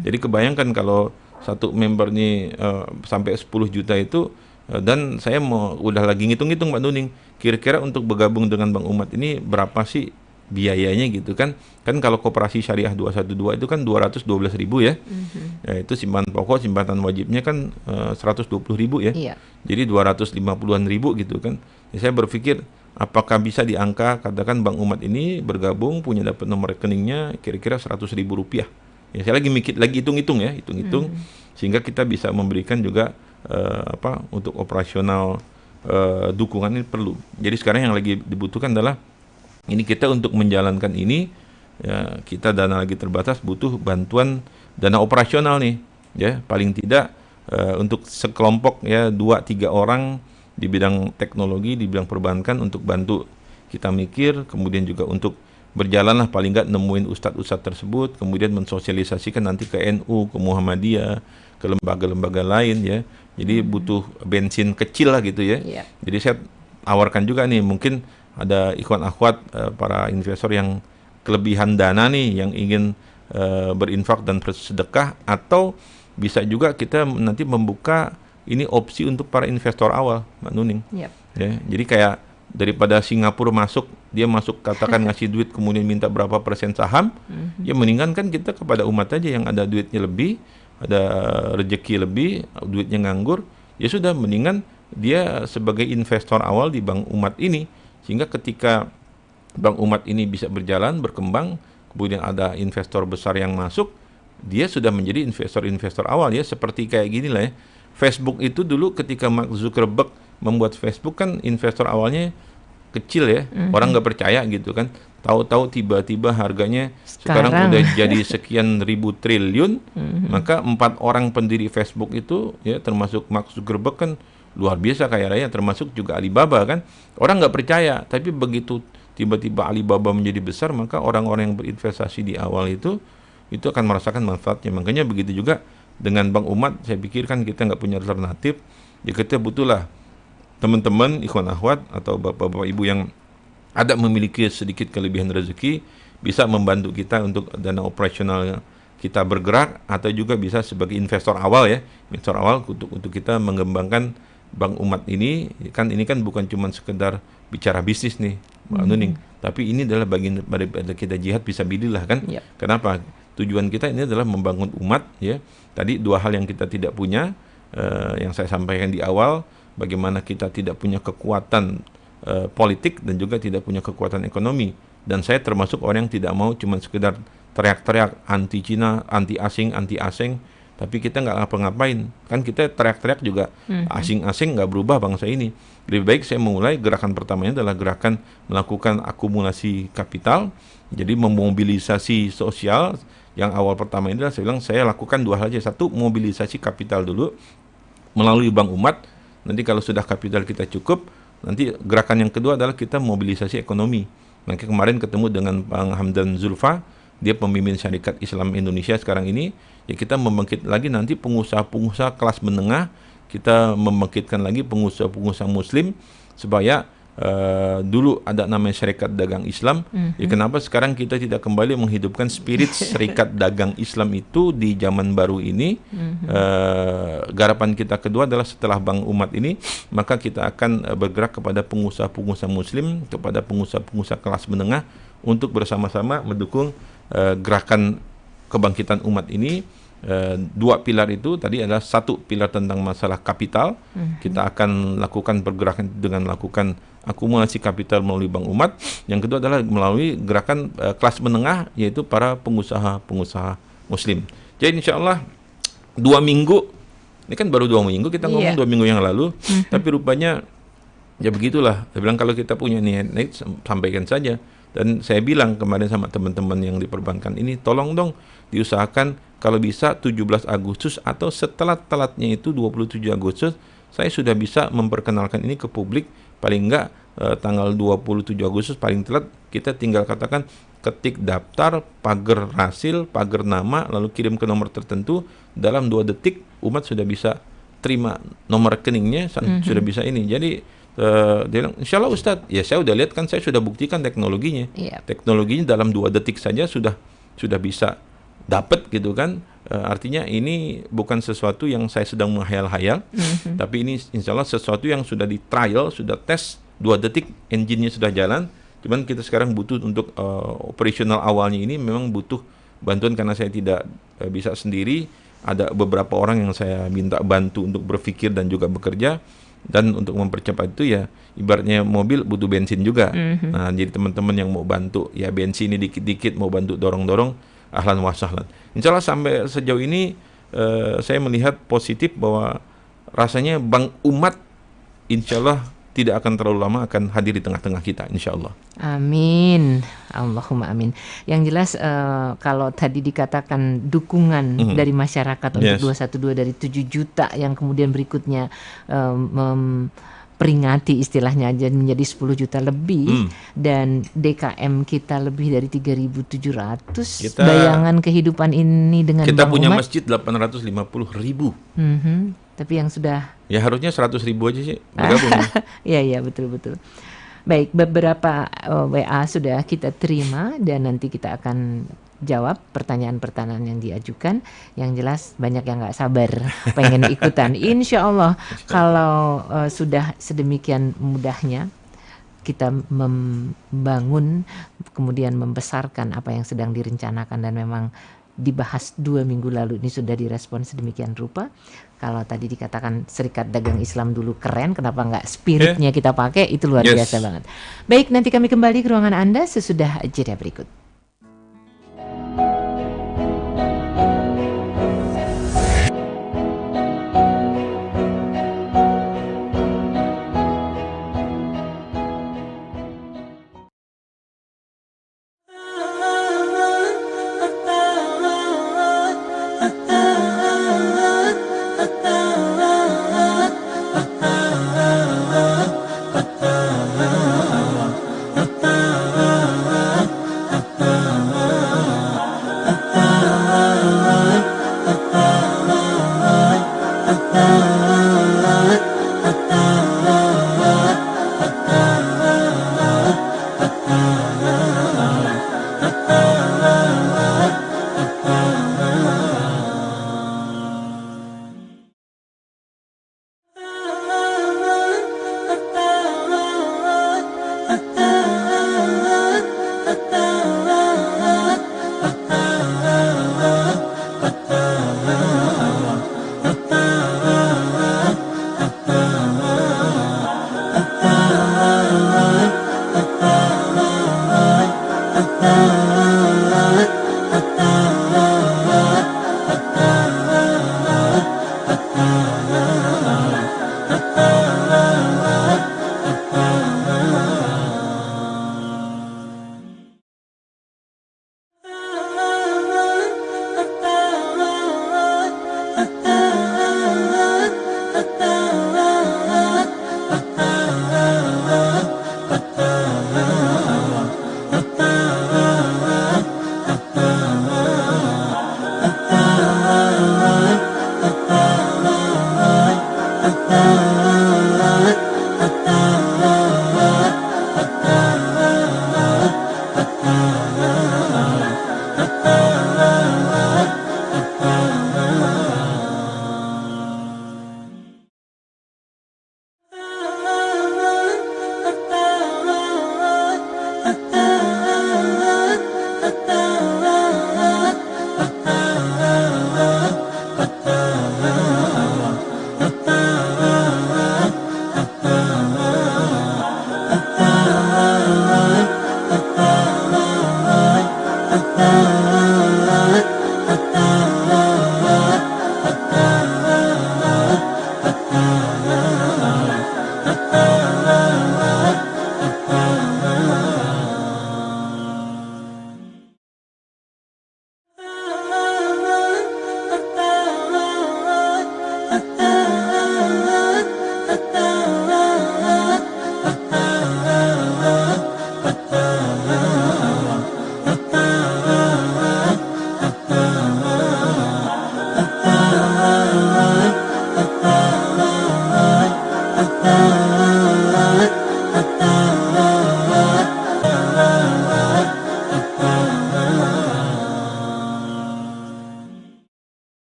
Jadi kebayangkan kalau satu member ini sampai 10 juta itu, dan saya udah lagi ngitung-ngitung Mbak Nuning, kira-kira untuk bergabung dengan Bank Umat ini berapa sih biayanya gitu kan. Kan kalau Koperasi Syariah 212 itu kan 212.000 ya. Ya, itu simpanan pokok, simpanan wajibnya kan 120.000 ya. Iya. Jadi 250-an ribu gitu kan. Ya, saya berpikir apakah bisa diangka, katakan Bank Umat ini bergabung punya dapat nomor rekeningnya kira-kira 100.000 rupiah. Ya, saya lagi hitung-hitung ya, sehingga kita bisa memberikan juga untuk operasional dukungan ini perlu. Jadi sekarang yang lagi dibutuhkan adalah ini kita untuk menjalankan ini, ya, kita dana lagi terbatas, butuh bantuan dana operasional nih, ya, paling tidak untuk sekelompok ya 2-3 orang di bidang teknologi, di bidang perbankan untuk bantu kita mikir, kemudian juga untuk berjalanlah paling nggak nemuin ustadz-ustadz tersebut, kemudian mensosialisasikan nanti ke NU, ke Muhammadiyah, ke lembaga-lembaga lain ya. Jadi butuh bensin kecil lah gitu ya. Yeah. Jadi saya tawarkan juga nih, mungkin ada ikhwan akhwat para investor yang kelebihan dana nih, yang ingin berinfak dan bersedekah, atau bisa juga kita nanti membuka ini opsi untuk para investor awal, Mbak Nuning. Yep. Ya, jadi kayak daripada Singapura dia masuk katakan ngasih duit kemudian minta berapa persen saham, ya mendingan kan kita kepada umat aja yang ada duitnya lebih, ada rezeki lebih, duitnya nganggur, ya sudah mendingan dia sebagai investor awal di Bank Umat ini. Sehingga ketika Bank Umat ini bisa berjalan, berkembang, kemudian ada investor besar yang masuk, dia sudah menjadi investor-investor awal ya, seperti kayak gini lah ya. Facebook itu dulu ketika Mark Zuckerberg membuat Facebook kan investor awalnya kecil ya, orang nggak percaya gitu kan. Tahu-tahu tiba-tiba harganya sekarang udah jadi sekian ribu triliun, maka 4 orang pendiri Facebook itu ya, termasuk Mark Zuckerberg kan luar biasa kaya raya, termasuk juga Alibaba kan. Orang nggak percaya, tapi begitu tiba-tiba Alibaba menjadi besar, maka orang-orang yang berinvestasi di awal itu akan merasakan manfaatnya. Makanya begitu juga dengan Bank Umat, saya pikir kan kita nggak punya alternatif, ya kita butuhlah teman-teman, ikhwan akhwat, atau bapak-bapak ibu yang ada memiliki sedikit kelebihan rezeki, bisa membantu kita untuk dana operasional kita bergerak, atau juga bisa sebagai investor awal ya, investor awal untuk kita mengembangkan Bank Umat ini kan bukan cuma sekedar bicara bisnis nih, Mbak Nuning, tapi ini adalah bagian daripada kita jihad fisabilillah kan. Yep. Kenapa? Tujuan kita ini adalah membangun umat ya. Tadi 2 hal yang kita tidak punya, yang saya sampaikan di awal, bagaimana kita tidak punya kekuatan politik dan juga tidak punya kekuatan ekonomi. Dan saya termasuk orang yang tidak mau cuma sekedar teriak-teriak anti Cina, anti asing, tapi kita nggak ngapa-ngapain. Kan kita teriak-teriak juga asing-asing, nggak berubah bangsa ini. Lebih baik saya memulai gerakan pertamanya adalah gerakan melakukan akumulasi kapital, jadi memobilisasi sosial. Yang awal pertama ini adalah saya bilang saya lakukan 2 hal aja. Satu, mobilisasi kapital dulu melalui Bank Umat. Nanti kalau sudah kapital kita cukup, nanti gerakan yang kedua adalah kita mobilisasi ekonomi. Nanti kemarin ketemu dengan Bang Hamdan Zulfa, dia pemimpin Syarikat Islam Indonesia sekarang ini. Ya kita membangkit lagi nanti pengusaha-pengusaha kelas menengah, kita membangkitkan lagi pengusaha-pengusaha muslim, supaya dulu ada namanya Syarikat Dagang Islam. Ya kenapa sekarang kita tidak kembali menghidupkan spirit Syarikat Dagang Islam itu di zaman baru ini? Garapan kita kedua adalah setelah Bank Umat ini, maka kita akan bergerak kepada pengusaha-pengusaha muslim, kepada pengusaha-pengusaha kelas menengah, untuk bersama-sama mendukung gerakan kebangkitan umat ini. 2 pilar itu tadi adalah, 1 pilar tentang masalah kapital, kita akan lakukan pergerakan dengan melakukan akumulasi kapital melalui Bank Umat. Yang kedua adalah melalui gerakan kelas menengah, yaitu para pengusaha-pengusaha muslim. Jadi insya Allah 2 minggu, ini kan baru 2 minggu kita ngomong, 2 minggu yang lalu, tapi rupanya ya begitulah. Saya bilang kalau kita punya niat, sampaikan saja. Dan saya bilang kemarin sama teman-teman yang di perbankan ini, tolong dong diusahakan kalau bisa 17 Agustus atau setelah-telatnya itu 27 Agustus, saya sudah bisa memperkenalkan ini ke publik. Paling enggak tanggal 27 Agustus paling telat, kita tinggal katakan ketik daftar, pagar hasil, pagar nama, lalu kirim ke nomor tertentu. Dalam 2 detik umat sudah bisa terima nomor rekeningnya, sudah bisa ini. Jadi Dia bilang, insya Allah Ustadz, ya saya udah lihat kan, saya sudah buktikan teknologinya. Iya. Teknologinya dalam 2 detik saja sudah bisa dapat gitu kan. Artinya ini bukan sesuatu yang saya sedang menghayal-hayal, tapi ini insya Allah sesuatu yang sudah di trial, sudah tes 2 detik, engine-nya sudah jalan. Cuman kita sekarang butuh untuk operasional awalnya ini memang butuh bantuan karena saya tidak bisa sendiri. Ada beberapa orang yang saya minta bantu untuk berpikir dan juga bekerja, dan untuk mempercepat itu ya ibaratnya mobil butuh bensin juga. Nah, jadi teman-teman yang mau bantu ya bensin ini dikit-dikit, mau bantu dorong-dorong, ahlan wa sahlan. Insya Allah sampai sejauh ini saya melihat positif bahwa rasanya bank umat insya Allah tidak akan terlalu lama akan hadir di tengah-tengah kita, insya Allah. Amin, Allahumma amin. Yang jelas kalau tadi dikatakan dukungan dari masyarakat untuk 212 dari 7 juta yang kemudian berikutnya peringati istilahnya aja menjadi 10 juta lebih, dan DKM kita lebih dari 3.700. Bayangan kehidupan ini dengan kita punya umat, masjid 850.000. Tapi yang sudah ya harusnya 100.000 aja sih bergabung. Iya betul. Baik, beberapa WA sudah kita terima dan nanti kita akan jawab pertanyaan-pertanyaan yang diajukan. Yang jelas banyak yang nggak sabar pengen ikutan. Insya Allah kalau sudah sedemikian mudahnya kita membangun, kemudian membesarkan apa yang sedang direncanakan dan memang dibahas 2 minggu lalu ini sudah direspon sedemikian rupa. Kalau tadi dikatakan Serikat Dagang Islam dulu keren, kenapa nggak spiritnya kita pakai, itu luar biasa banget. Baik, nanti kami kembali ke ruangan Anda sesudah jeda berikut.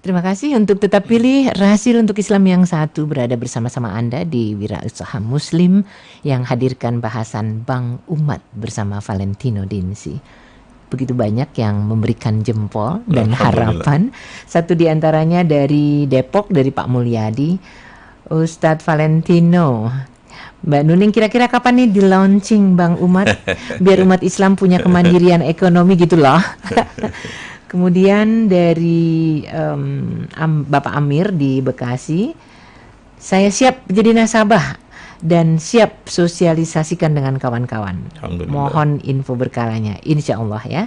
Terima kasih untuk tetap pilih Rahasia untuk Islam yang satu berada bersama-sama Anda di Wirausaha Muslim yang hadirkan bahasan Bank Umat bersama Valentino Dinsi. Begitu banyak yang memberikan jempol dan harapan. Satu di antaranya dari Depok, dari Pak Mulyadi. Ustadz Valentino, Mbak Nuning, kira-kira kapan nih di launching Bank Umat biar umat Islam punya kemandirian ekonomi gitu loh. Kemudian dari Bapak Amir di Bekasi, saya siap jadi nasabah dan siap sosialisasikan dengan kawan-kawan. Mohon info berkalanya, insya Allah ya.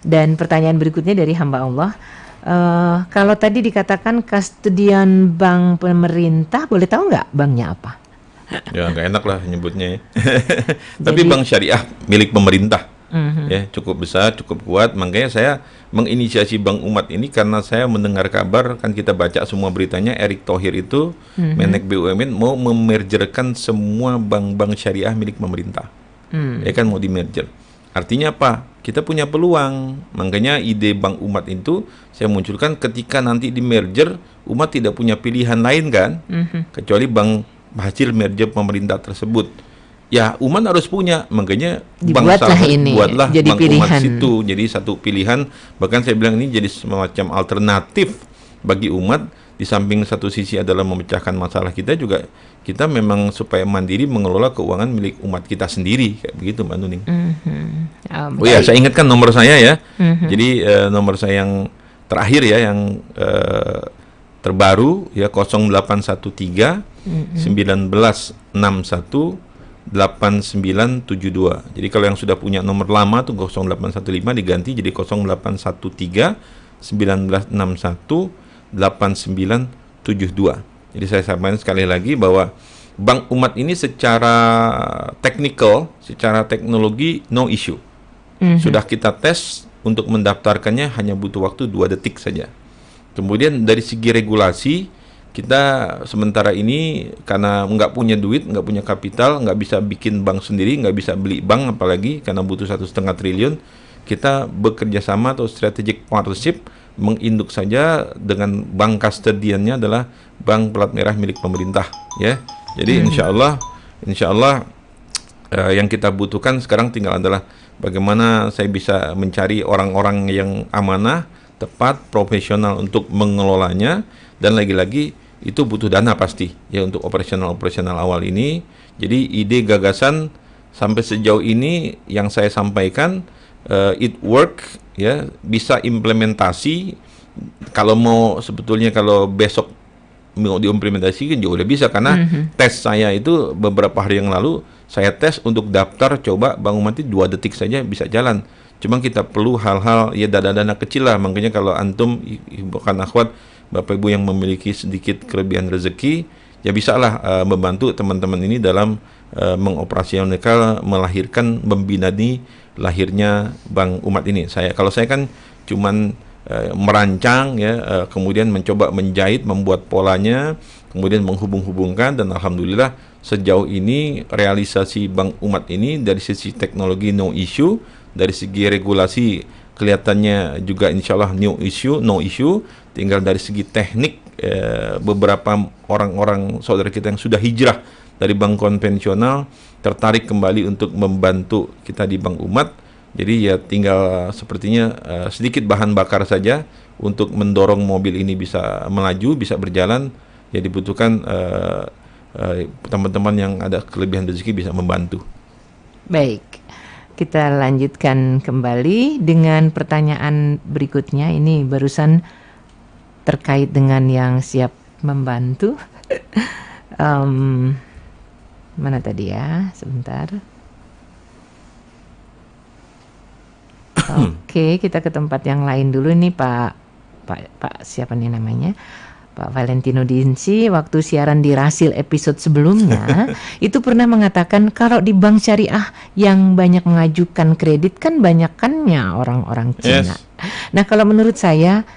Dan pertanyaan berikutnya dari hamba Allah, kalau tadi dikatakan kustodian bank pemerintah, boleh tahu nggak banknya apa? Ya nggak enak lah nyebutnya ya. Tapi bank syariah milik pemerintah. Ya, cukup besar, cukup kuat. Makanya saya menginisiasi Bank Umat ini karena saya mendengar kabar, kan kita baca semua beritanya, Erick Thohir itu Menek BUMN mau memergerkan semua bank-bank syariah milik pemerintah. Ya kan mau di-merger. Artinya apa? Kita punya peluang. Makanya ide Bank Umat itu saya munculkan ketika nanti di-merger, umat tidak punya pilihan lain kan, kecuali bank hasil merger pemerintah tersebut. Ya, umat harus punya, makanya dibuatlah ini buatlah jadi Bank pilihan. Umat situ, jadi satu pilihan. Bahkan saya bilang ini jadi semacam alternatif bagi umat. Di samping satu sisi adalah memecahkan masalah kita, juga kita memang supaya mandiri mengelola keuangan milik umat kita sendiri, kayak begitu Mbak Nuning. Oh ya, saya ingatkan nomor saya ya. Jadi nomor saya yang terakhir ya, yang terbaru ya 0813 1961 8972. Jadi kalau yang sudah punya nomor lama tuh 0815 diganti jadi 0813 1961 8972. Jadi saya sampaikan sekali lagi bahwa Bank Umat ini secara technical, secara teknologi no issue. Sudah kita tes, untuk mendaftarkannya hanya butuh waktu 2 detik saja. Kemudian dari segi regulasi, kita sementara ini karena nggak punya duit, nggak punya kapital, nggak bisa bikin bank sendiri, nggak bisa beli bank apalagi karena butuh 1,5 triliun, kita bekerja sama atau strategic partnership menginduk saja dengan bank custodiannya adalah bank plat merah milik pemerintah ya. Jadi insya Allah yang kita butuhkan sekarang tinggal adalah bagaimana saya bisa mencari orang-orang yang amanah, tepat, profesional untuk mengelolanya, dan lagi-lagi itu butuh dana pasti ya untuk operasional awal ini. Jadi ide gagasan sampai sejauh ini yang saya sampaikan it work ya, bisa implementasi. Kalau mau sebetulnya kalau besok mau diimplementasikan juga udah bisa karena tes saya itu beberapa hari yang lalu saya tes untuk daftar coba Bank Umat 2 detik saja bisa jalan. Cuma kita perlu hal-hal ya dana-dana kecil lah. Makanya kalau antum bukan akhwat Bapak Ibu yang memiliki sedikit kelebihan rezeki, ya bisalah membantu teman-teman ini dalam mengoperasionalkan, melahirkan, membinani lahirnya Bank Umat ini. Kalau saya kan cuman merancang ya, kemudian mencoba menjahit, membuat polanya, kemudian menghubung-hubungkan, dan alhamdulillah sejauh ini realisasi Bank Umat ini dari sisi teknologi no issue, dari segi regulasi kelihatannya juga insya Allah no issue. Tinggal dari segi teknik beberapa orang-orang saudara kita yang sudah hijrah dari bank konvensional tertarik kembali untuk membantu kita di Bank Umat. Jadi ya tinggal sepertinya sedikit bahan bakar saja untuk mendorong mobil ini bisa melaju, bisa berjalan. Ya dibutuhkan teman-teman yang ada kelebihan rezeki bisa membantu. Baik. Kita lanjutkan kembali dengan pertanyaan berikutnya. Ini barusan terkait dengan yang siap membantu. Mana tadi ya? Sebentar. Oke, kita ke tempat yang lain dulu nih Pak siapa nih namanya? Pak Valentino Dinsi waktu siaran di Rasil episode sebelumnya itu pernah mengatakan kalau di bank syariah yang banyak mengajukan kredit kan banyakannya orang-orang Cina. Yes. Nah, kalau menurut saya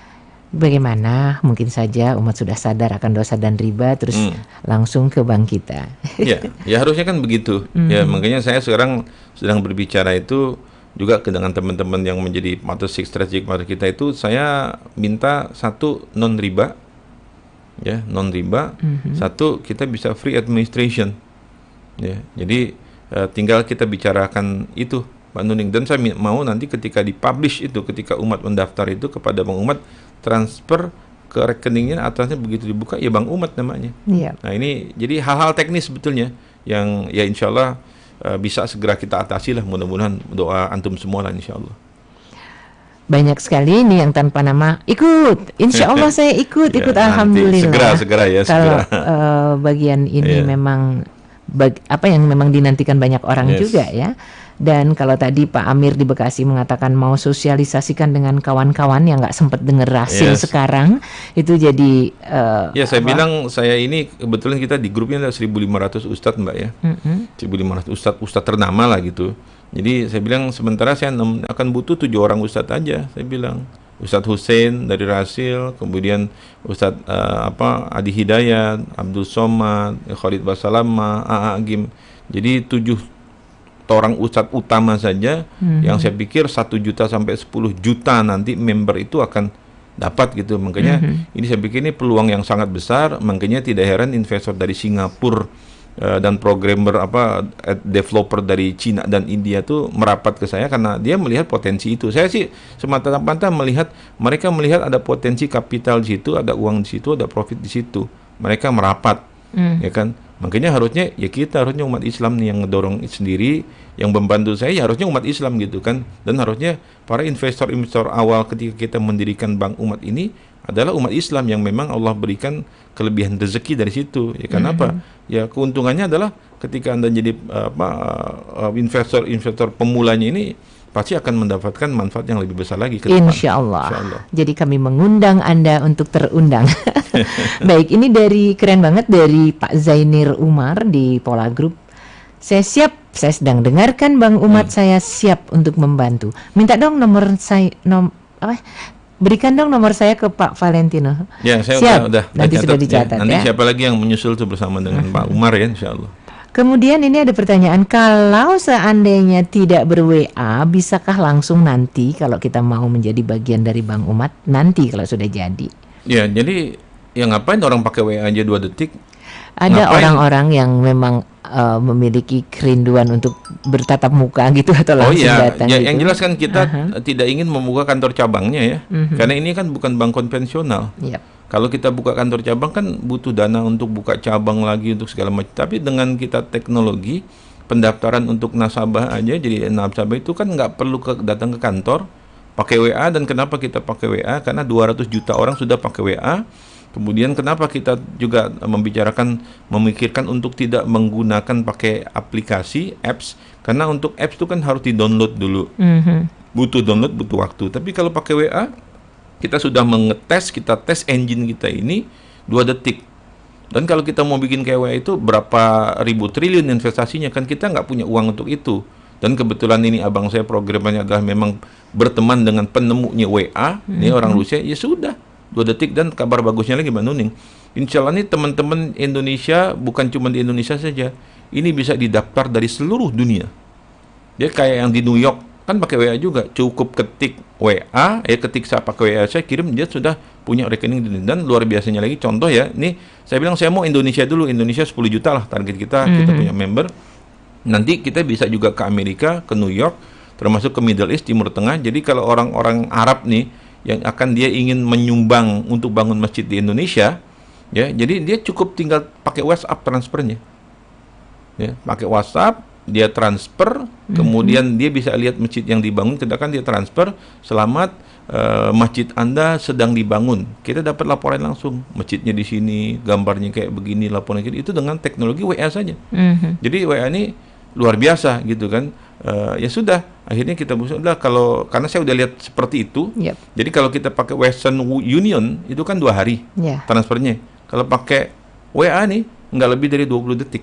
bagaimana mungkin saja umat sudah sadar akan dosa dan riba terus langsung ke bank kita. Ya harusnya kan begitu. Ya makanya saya sekarang sedang berbicara itu juga dengan teman-teman yang menjadi partnership strategic partner kita itu, saya minta satu non riba, ya non riba, satu kita bisa free administration, ya. Jadi tinggal kita bicarakan itu, Pak Nuning. Dan saya mau nanti ketika dipublish itu, ketika umat mendaftar itu kepada Bank Umat, transfer ke rekeningnya atasnya begitu dibuka ya Bank Umat namanya. Nah ini jadi hal-hal teknis sebetulnya yang ya insya Allah bisa segera kita atasi lah, mudah-mudahan, doa antum semua lah insya Allah. Banyak sekali nih yang tanpa nama ikut, insya Allah saya ikut Ya, alhamdulillah. Segera ya. Kalau bagian ini memang apa yang memang dinantikan banyak orang juga ya. Dan kalau tadi Pak Amir di Bekasi mengatakan mau sosialisasikan dengan kawan-kawan yang nggak sempat dengar Rasil sekarang, itu jadi ya saya bilang, saya ini kebetulan kita di grupnya ada 1.500 ustadz Mbak ya, 1.500 ustadz ternama lah gitu. Jadi saya bilang sementara saya akan butuh 7 orang ustadz aja. Saya bilang Ustadz Hussein dari Rasil, kemudian Ustadz Adi Hidayat, Abdul Somad, Khalid Basalama, A.A. Agim. Jadi 7 orang ustadz utama saja yang saya pikir 1 juta sampai 10 juta nanti member itu akan dapat gitu. Makanya ini saya pikir ini peluang yang sangat besar. Makanya tidak heran investor dari Singapura dan programmer developer dari Cina dan India tuh merapat ke saya karena dia melihat potensi itu. Saya sih semata-mata melihat mereka melihat ada potensi kapital di situ, ada uang di situ, ada profit di situ. Mereka merapat, ya kan? Makanya harusnya ya kita harusnya umat Islam nih yang ngedorong sendiri, yang membantu saya ya harusnya umat Islam gitu kan. Dan harusnya para investor-investor awal ketika kita mendirikan Bank Umat ini adalah umat Islam yang memang Allah berikan kelebihan rezeki dari situ. Ya kenapa? Ya keuntungannya adalah ketika Anda jadi investor pemulanya ini pasti akan mendapatkan manfaat yang lebih besar lagi ke depan. Insya Allah. Jadi kami mengundang Anda untuk terundang. Baik, ini keren banget dari Pak Zainir Umar di Pola Group. Saya siap, saya sedang dengarkan Bang Umat, saya siap untuk membantu. Minta dong nomor saya, berikan dong nomor saya ke Pak Valentino. Ya, saya siap. udah Nanti sudah dicatat Nanti ya. siapa lagi yang menyusul tuh bersama dengan Pak Umar ya, insya Allah. Kemudian ini ada pertanyaan, kalau seandainya tidak ber-WA, bisakah langsung nanti kalau kita mau menjadi bagian dari Bank Umat, nanti kalau sudah jadi? Ya, jadi ya ngapain orang pakai WA aja 2 detik? Ada orang-orang yang memang memiliki kerinduan untuk bertatap muka gitu atau langsung datang ya, gitu. yang jelas kan kita tidak ingin membuka kantor cabangnya ya, karena ini kan bukan bank konvensional. Kalau kita buka kantor cabang kan butuh dana untuk buka cabang lagi untuk segala macam. Tapi dengan kita teknologi pendaftaran untuk nasabah aja, jadi nasabah itu kan nggak perlu datang ke kantor, pakai WA. Dan kenapa kita pakai WA? Karena 200 juta orang sudah pakai WA. Kemudian kenapa kita juga memikirkan untuk tidak menggunakan pakai aplikasi, apps? Karena untuk apps itu kan harus di-download dulu. Butuh download, butuh waktu. Tapi kalau pakai WA, kita sudah kita tes engine kita ini 2 detik. Dan kalau kita mau bikin KW itu berapa ribu triliun investasinya, kan kita nggak punya uang untuk itu. Dan kebetulan ini abang saya programnya adalah memang berteman dengan penemunya WA, ini orang Rusia, ya sudah 2 detik. Dan kabar bagusnya lagi Mbak Nuning, insya Allah nih teman-teman Indonesia, bukan cuma di Indonesia saja, ini bisa didaftar dari seluruh dunia. Dia kayak yang di New York, kan pakai WA juga, cukup ketik WA, ketik saya pakai WA, saya kirim, dia sudah punya rekening di dunia. Dan luar biasanya lagi, contoh ya, ini saya bilang saya mau Indonesia dulu, Indonesia 10 juta lah target kita, kita punya member. Nanti kita bisa juga ke Amerika, ke New York, termasuk ke Middle East, Timur Tengah. Jadi kalau orang-orang Arab nih, yang akan dia ingin menyumbang untuk bangun masjid di Indonesia, ya, jadi dia cukup tinggal pakai WhatsApp transfernya, ya, pakai WhatsApp, dia transfer, kemudian dia bisa lihat masjid yang dibangun, sedangkan dia transfer, selamat, masjid Anda sedang dibangun. Kita dapat laporan langsung, masjidnya di sini, gambarnya kayak begini, laporan gitu. Itu dengan teknologi WA saja. Jadi WA ini luar biasa gitu kan. Ya sudah, akhirnya kita udah, karena saya udah lihat seperti itu. Jadi kalau kita pakai Western Union itu kan 2 hari transfernya. Kalau pakai WA nih nggak lebih dari 20 detik.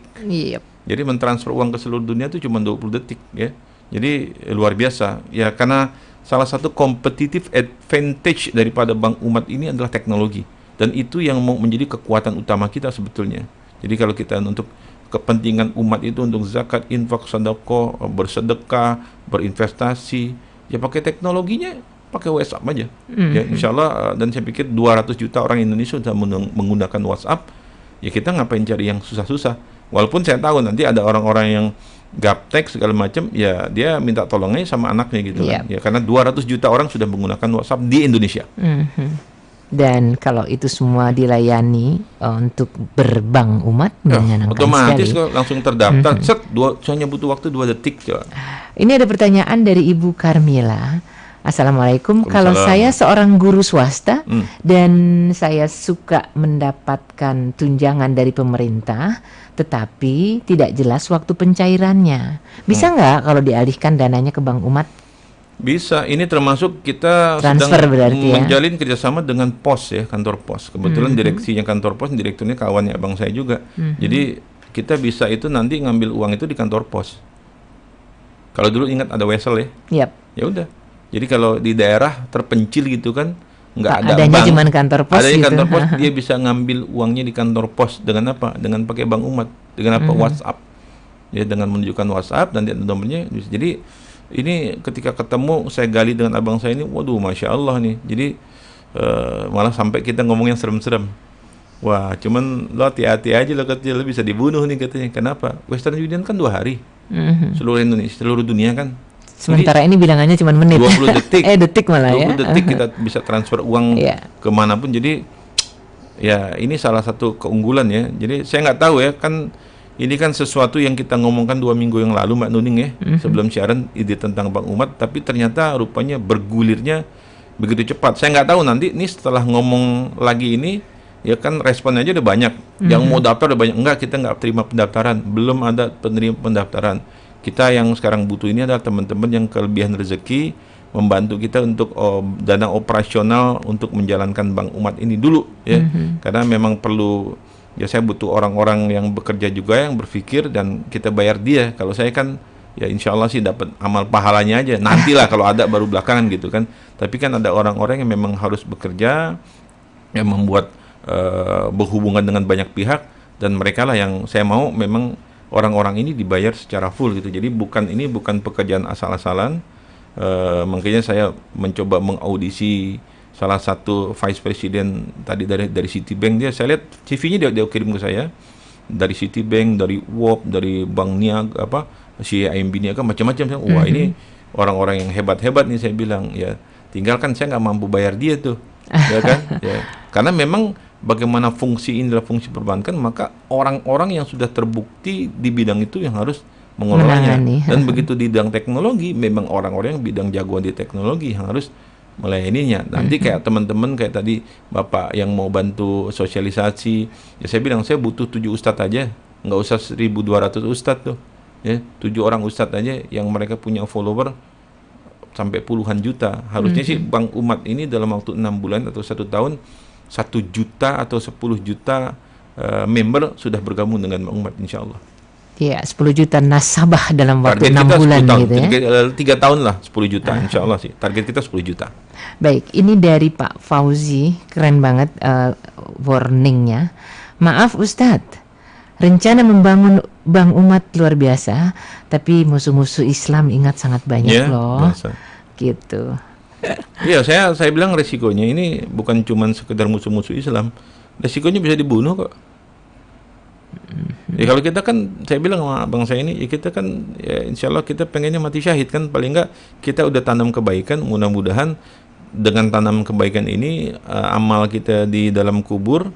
Jadi mentransfer uang ke seluruh dunia itu cuma 20 detik ya. Jadi luar biasa ya, karena salah satu competitive advantage daripada Bank Umat ini adalah teknologi, dan itu yang mau menjadi kekuatan utama kita sebetulnya. Jadi kalau kita untuk kepentingan umat itu untuk zakat, infak, sedekah, bersedekah, berinvestasi, ya pakai teknologinya, pakai WhatsApp aja. Ya, insya Allah, dan saya pikir 200 juta orang Indonesia sudah menggunakan WhatsApp. Ya kita ngapain cari yang susah-susah? Walaupun saya tahu nanti ada orang-orang yang gaptek segala macam, ya dia minta tolongnya sama anaknya gitu kan. Ya karena 200 juta orang sudah menggunakan WhatsApp di Indonesia. Dan kalau itu semua dilayani untuk berbank umat, menyenangkan otomatis sekali. kok langsung terdaftar. Set, hanya butuh waktu 2 detik. Coba. Ini ada pertanyaan dari Ibu Carmila. Assalamualaikum. Kalau saya seorang guru swasta dan saya suka mendapatkan tunjangan dari pemerintah, tetapi tidak jelas waktu pencairannya, bisa nggak kalau dialihkan dananya ke bank umat? Bisa, ini termasuk kita transfer sedang berarti menjalin kerjasama dengan pos ya, kantor pos. Kebetulan direksinya kantor pos, direkturnya kawannya abang saya juga. Jadi kita bisa itu nanti ngambil uang itu di kantor pos. Kalau dulu ingat ada wesel ya, ya udah. Jadi kalau di daerah terpencil gitu kan, nggak ada adanya bank, cuman kantor pos adanya gitu. Kantor pos, dia bisa ngambil uangnya di kantor pos dengan apa? Dengan pakai bank umat, dengan apa? WhatsApp. Ya, dengan menunjukkan WhatsApp dan nomornya. Jadi ini ketika ketemu saya gali dengan abang saya ini, waduh, masya Allah nih. Jadi malah sampai kita ngomong yang serem-serem. Wah, cuman lo hati-hati aja lo katanya, lo bisa dibunuh nih katanya. Kenapa? Western Union kan 2 hari, seluruh Indonesia, seluruh dunia kan. Sementara ini bilangannya cuma menit. 20 detik. Detik malah 20 detik kita bisa transfer uang kemanapun. Jadi ya ini salah satu keunggulan ya. Jadi saya nggak tahu ya, kan ini kan sesuatu yang kita ngomongkan 2 minggu yang lalu Mbak Nuning ya, sebelum siaran, ide tentang bank umat, tapi ternyata rupanya bergulirnya begitu cepat. Saya nggak tahu nanti nih setelah ngomong lagi ini, ya kan responnya aja udah banyak. Yang mau daftar udah banyak. Enggak, kita nggak terima pendaftaran, belum ada penerima pendaftaran. Kita yang sekarang butuh ini adalah teman-teman yang kelebihan rezeki, membantu kita untuk dana operasional untuk menjalankan bank umat ini dulu ya. Karena memang perlu, ya saya butuh orang-orang yang bekerja juga, yang berpikir, dan kita bayar dia. Kalau saya kan ya insya Allah sih dapat amal pahalanya aja. Nantilah kalau ada baru belakangan gitu kan. Tapi kan ada orang-orang yang memang harus bekerja, yang membuat berhubungan dengan banyak pihak, dan mereka lah yang saya mau memang orang-orang ini dibayar secara full gitu. Jadi ini bukan pekerjaan asal-asalan. Makanya saya mencoba mengaudisi salah satu vice president tadi dari Citibank. Saya lihat CV-nya dia kirim ke saya, dari Citibank, dari WOP, dari Bank Niaga, CIMB Niaga, macam-macam. Wah, ini orang-orang yang hebat-hebat nih, saya bilang. Ya, tinggalkan saya nggak mampu bayar dia tuh, ya kan? Ya. Karena memang bagaimana fungsi ini adalah fungsi perbankan, maka orang-orang yang sudah terbukti di bidang itu yang harus mengelolanya. Dan begitu di bidang teknologi, memang orang-orang yang bidang jagoan di teknologi yang harus melayaninya. Nanti kayak teman-teman kayak tadi Bapak yang mau bantu sosialisasi, ya saya bilang saya butuh 7 ustadz aja, nggak usah 1.200 ustadz tuh, ya 7 orang ustadz aja yang mereka punya follower sampai puluhan juta. Harusnya sih bank umat ini dalam waktu 6 bulan atau 1 tahun 1 juta atau 10 juta member sudah bergabung dengan bank umat, insya Allah. Ya, 10 juta nasabah dalam waktu 6 bulan gitu ya. 3 tahun lah 10 juta, insya Allah sih. Target kita 10 juta. Baik, ini dari Pak Fauzi, keren banget warningnya. Maaf Ustadz, rencana membangun bank umat luar biasa, tapi musuh-musuh Islam ingat sangat banyak loh. Biasa. Gitu. Iya, saya bilang resikonya ini bukan cuma sekedar musuh-musuh Islam, resikonya bisa dibunuh kok. Ya kalau kita kan, saya bilang sama abang saya ini, ya kita kan, ya insya Allah kita pengennya mati syahid kan, paling enggak kita udah tanam kebaikan, mudah-mudahan dengan tanam kebaikan ini amal kita di dalam kubur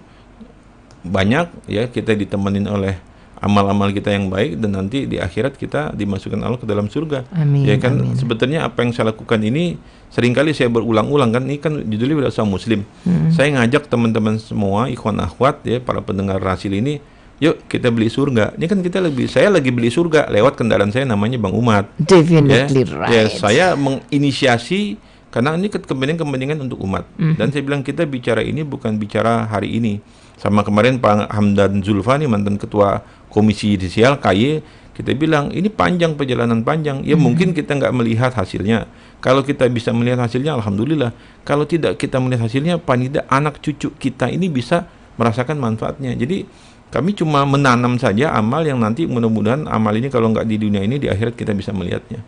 banyak, ya kita ditemenin oleh amal-amal kita yang baik, dan nanti di akhirat kita dimasukkan Allah ke dalam surga. Amin, ya kan, amin. Sebetulnya apa yang saya lakukan ini seringkali saya berulang-ulang kan, ini kan judulnya Wirausaha Muslim. Saya ngajak teman-teman semua, ikhwan akhwat ya, para pendengar Rasil ini, yuk kita beli surga. Ini kan saya lagi beli surga lewat kendaraan saya namanya Bank Umat. Definitely right. Ya, saya menginisiasi karena ini kepentingan untuk umat. Dan saya bilang kita bicara ini bukan bicara hari ini. Sama kemarin Pak Hamdan Zulfa nih, mantan ketua Komisi Yudisial KY, kita bilang ini panjang, perjalanan panjang. Ya mungkin kita nggak melihat hasilnya. Kalau kita bisa melihat hasilnya, alhamdulillah. Kalau tidak kita melihat hasilnya, paling tidak anak cucu kita ini bisa merasakan manfaatnya. Jadi kami cuma menanam saja amal yang nanti mudah-mudahan amal ini kalau nggak di dunia ini, di akhirat kita bisa melihatnya.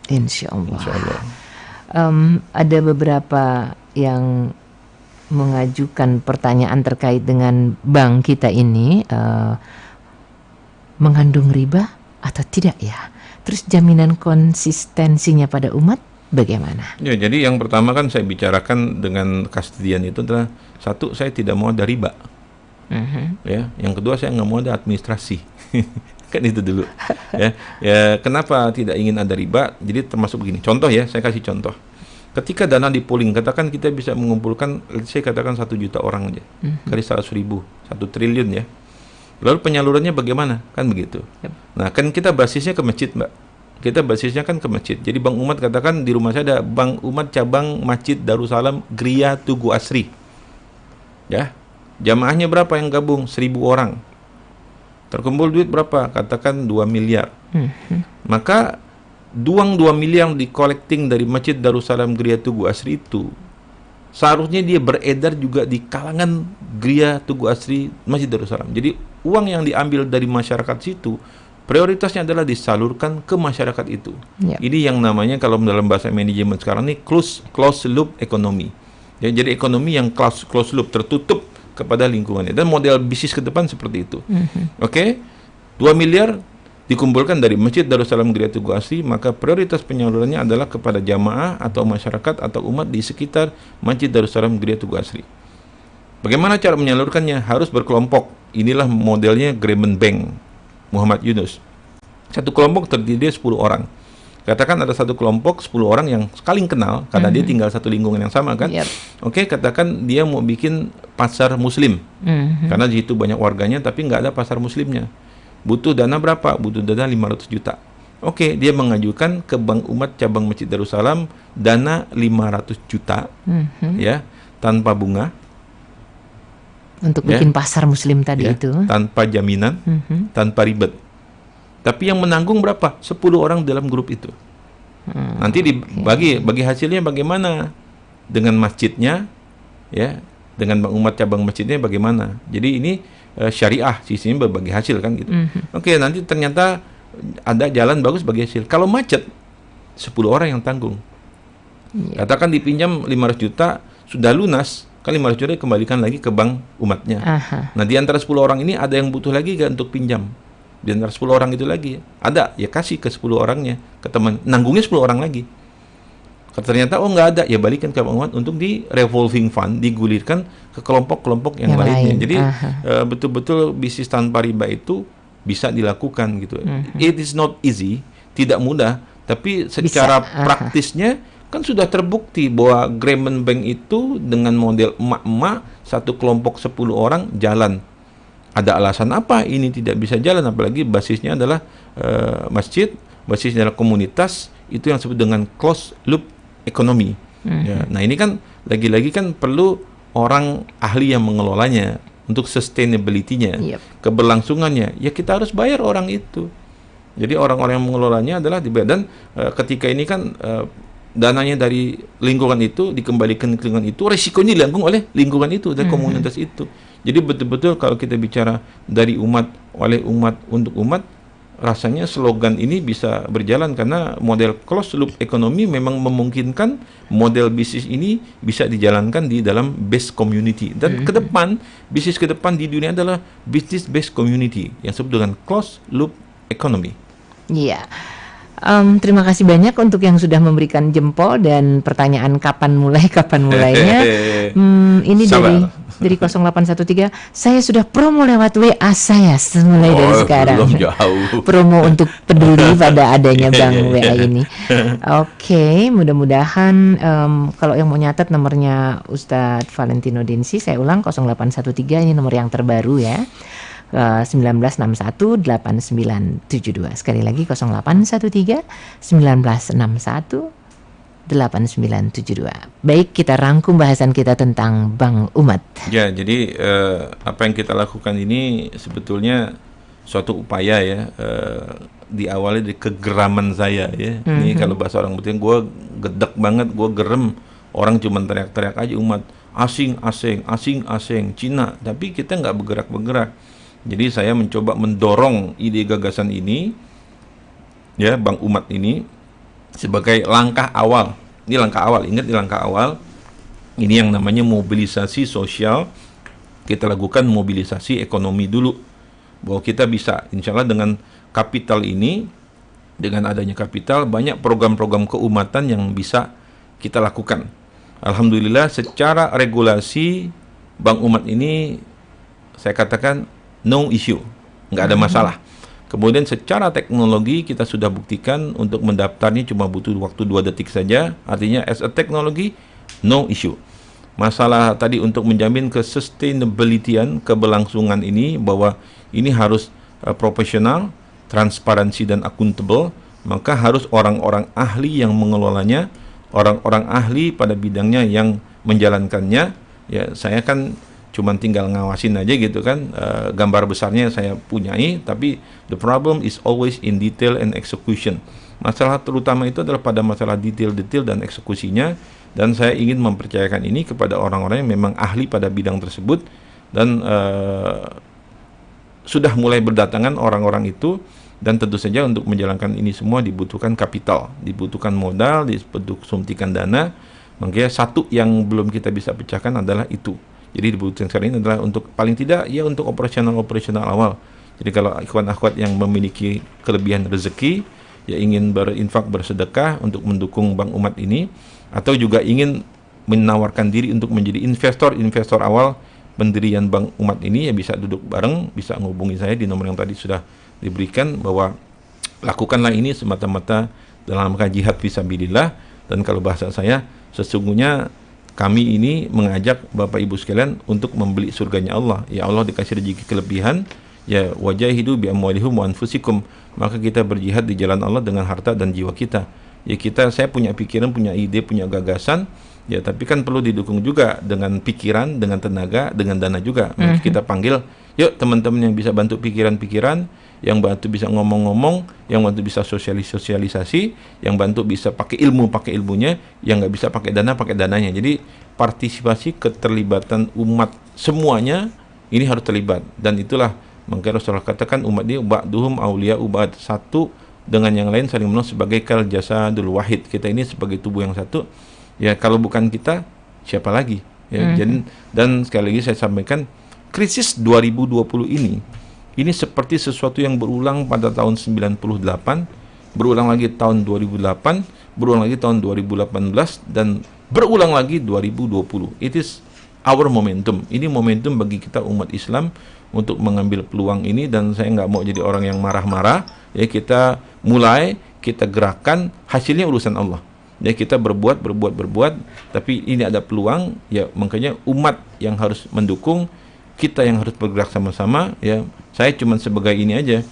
Insya Allah. Insya Allah. Ada beberapa yang mengajukan pertanyaan terkait dengan bank kita ini, mengandung riba atau tidak ya? Terus jaminan konsistensinya pada umat bagaimana? Ya, jadi yang pertama kan saya bicarakan dengan kastedian itu adalah, satu, saya tidak mau ada riba. Ya, yang kedua, saya nggak mau ada administrasi. Kan itu dulu. Ya, kenapa tidak ingin ada riba? Jadi termasuk begini. Contoh ya, saya kasih contoh. Ketika dana di pooling, katakan kita bisa mengumpulkan, saya katakan 1 juta orang aja, kali 100.000, 1 triliun ya. Lalu penyalurannya bagaimana? Kan begitu. Nah, kan kita basisnya ke masjid, Mbak. Kita basisnya kan ke masjid. Jadi Bank Umat, katakan di rumah saya ada Bank Umat cabang Masjid Darussalam Gria Tugu Asri. Ya. Jamaahnya berapa yang gabung? 1.000 orang. Terkumpul duit berapa? Katakan 2 miliar. Maka uang 2 miliar yang di-collecting dari Masjid Darussalam Gria Tugu Asri itu seharusnya dia beredar juga di kalangan Gria Tugu Asri Masjid Darussalam. Jadi uang yang diambil dari masyarakat situ prioritasnya adalah disalurkan ke masyarakat itu. Ini yang namanya kalau dalam bahasa manajemen sekarang ini close loop economy. Ya, jadi ekonomi yang close loop, tertutup kepada lingkungannya, dan model bisnis ke depan seperti itu. Oke, 2 miliar dikumpulkan dari Masjid Darussalam Gria Tugu Asri, maka prioritas penyalurannya adalah kepada jamaah atau masyarakat atau umat di sekitar Masjid Darussalam Gria Tugu Asri. Bagaimana cara menyalurkannya? Harus berkelompok. Inilah modelnya Grameen Bank Muhammad Yunus. Satu kelompok terdiri 10 orang. Katakan ada satu kelompok 10 orang yang saling kenal karena dia tinggal satu lingkungan yang sama kan. Oke, katakan dia mau bikin pasar muslim. Karena di situ banyak warganya tapi nggak ada pasar muslimnya. Butuh dana berapa? Butuh dana 500 juta. Oke, dia mengajukan ke Bank Umat cabang Masjid Darussalam dana 500 juta ya, tanpa bunga. Untuk bikin pasar muslim tadi itu. Tanpa jaminan, tanpa ribet. Tapi yang menanggung berapa? 10 orang dalam grup itu. Nanti bagi hasilnya bagaimana? Dengan masjidnya, ya, dengan Bank Umat cabang masjidnya bagaimana? Jadi ini syariah, sisinya berbagi hasil kan gitu. Oke, nanti ternyata ada jalan bagus bagi hasil. Kalau macet, 10 orang yang tanggung. Katakan dipinjam 500 juta, sudah lunas, kan 500 juta dikembalikan lagi ke bank umatnya. Nah, di antara 10 orang ini ada yang butuh lagi gak untuk pinjam? Di antara 10 orang itu lagi ada, ya kasih ke 10 orangnya, ke teman, nanggungnya 10 orang lagi. Ternyata nggak ada, ya balikan ke bank umat untuk di revolving fund, digulirkan ke kelompok-kelompok yang lainnya. Jadi betul-betul bisnis tanpa riba itu bisa dilakukan gitu. It is not easy, tidak mudah, tapi secara praktisnya kan sudah terbukti bahwa Grameen Bank itu dengan model emak-emak, satu kelompok 10 orang jalan. Ada alasan apa ini tidak bisa jalan? Apalagi basisnya adalah masjid, basisnya adalah komunitas, itu yang disebut dengan closed loop ekonomi. Ya, nah ini kan lagi-lagi kan perlu orang ahli yang mengelolanya untuk sustainability-nya, keberlangsungannya. Ya kita harus bayar orang itu. Jadi orang-orang yang mengelolanya adalah dibayar, dan ketika ini kan dananya dari lingkungan itu dikembalikan ke lingkungan itu, resikonya dilanggung oleh lingkungan itu dan komunitas itu. Jadi betul-betul kalau kita bicara dari umat, oleh umat, untuk umat, rasanya slogan ini bisa berjalan karena model closed loop ekonomi memang memungkinkan model bisnis ini bisa dijalankan di dalam base community. Dan ke depan, bisnis ke depan di dunia adalah business based community yang disebut dengan closed loop economy. Iya. Terima kasih banyak untuk yang sudah memberikan jempol dan pertanyaan kapan mulainya. Ini dari 0813, saya sudah promo lewat WA saya mulai dari sekarang. Jauh. Promo untuk peduli pada adanya bank WA ini. Oke, mudah-mudahan kalau yang mau nyatat nomornya Ustadz Valentino Dinsi, saya ulang 0813, ini nomor yang terbaru ya. 1961 8972. Sekali lagi 0813 1961 8972. Baik, kita rangkum bahasan kita tentang Bank Umat. Ya, jadi apa yang kita lakukan ini sebetulnya suatu upaya ya, diawali dari kegeraman saya ya. Ini kalau bahasa orang Betawi, gue gedek banget, gue gerem orang cuma teriak-teriak aja umat. asing, Cina, tapi kita nggak bergerak-bergerak. Jadi saya mencoba mendorong ide gagasan ini, ya, Bank Umat ini sebagai langkah awal. Ini langkah awal, ingat, ini langkah awal. Ini yang namanya mobilisasi sosial. Kita lakukan mobilisasi ekonomi dulu, bahwa kita bisa, insya Allah dengan kapital ini, dengan adanya kapital, banyak program-program keumatan yang bisa kita lakukan. Alhamdulillah secara regulasi Bank Umat ini saya katakan no issue, nggak ada masalah. Kemudian secara teknologi kita sudah buktikan untuk mendaftarnya cuma butuh waktu 2 detik saja. Artinya as a teknologi no issue. Masalah tadi untuk menjamin ke-sustainability-an, keberlangsungan ini, bahwa ini harus profesional, transparansi dan accountable, maka harus orang-orang ahli yang mengelolanya, orang-orang ahli pada bidangnya yang menjalankannya. Ya, saya kan cuma tinggal ngawasin aja gitu kan, gambar besarnya saya punyai, tapi the problem is always in detail and execution. Masalah terutama itu adalah pada masalah detail-detail dan eksekusinya, dan saya ingin mempercayakan ini kepada orang-orang yang memang ahli pada bidang tersebut, dan sudah mulai berdatangan orang-orang itu. Dan tentu saja untuk menjalankan ini semua dibutuhkan kapital, dibutuhkan modal, dibutuhkan suntikan dana. Makanya satu yang belum kita bisa pecahkan adalah itu. Jadi dibutuhkan sekarang ini adalah untuk paling tidak ya untuk operasional awal. Jadi kalau ikhwan akhwat yang memiliki kelebihan rezeki, ya ingin berinfak, bersedekah untuk mendukung Bank Umat ini, atau juga ingin menawarkan diri untuk menjadi investor awal pendirian Bank Umat ini, ya bisa duduk bareng, bisa menghubungi saya di nomor yang tadi sudah diberikan, bahwa lakukanlah ini semata-mata dalam rangka jihad fisabilillah. Dan kalau bahasa saya, sesungguhnya kami ini mengajak Bapak Ibu sekalian untuk membeli surganya Allah. Ya Allah dikasih rezeki kelebihan, ya wajahidu bi amwalihim wa anfusikum, maka kita berjihad di jalan Allah dengan harta dan jiwa kita. Ya saya punya pikiran, punya ide, punya gagasan, ya tapi kan perlu didukung juga dengan pikiran, dengan tenaga, dengan dana juga. Maka kita panggil, yuk teman-teman yang bisa bantu pikiran-pikiran, yang bantu bisa ngomong-ngomong, yang bantu bisa sosialisasi, yang bantu bisa pakai ilmunya, yang nggak bisa pakai dananya. Jadi partisipasi, keterlibatan umat semuanya ini harus terlibat, dan itulah makanya Rasulullah katakan umat dia ba'duhum auliya ubad, satu dengan yang lain saling menolong sebagai kal jasadul wahid. Kita ini sebagai tubuh yang satu. Ya kalau bukan kita siapa lagi? Ya, dan sekali lagi saya sampaikan, krisis 2020 ini seperti sesuatu yang berulang pada tahun 98, berulang lagi tahun 2008, berulang lagi tahun 2018, dan berulang lagi 2020. It is our momentum. Ini momentum bagi kita umat Islam untuk mengambil peluang ini, dan saya nggak mau jadi orang yang marah-marah. Ya kita mulai, kita gerakan, hasilnya urusan Allah. Ya kita berbuat, tapi ini ada peluang, ya makanya umat yang harus mendukung, kita yang harus bergerak sama-sama. Ya saya cuma sebagai ini aja,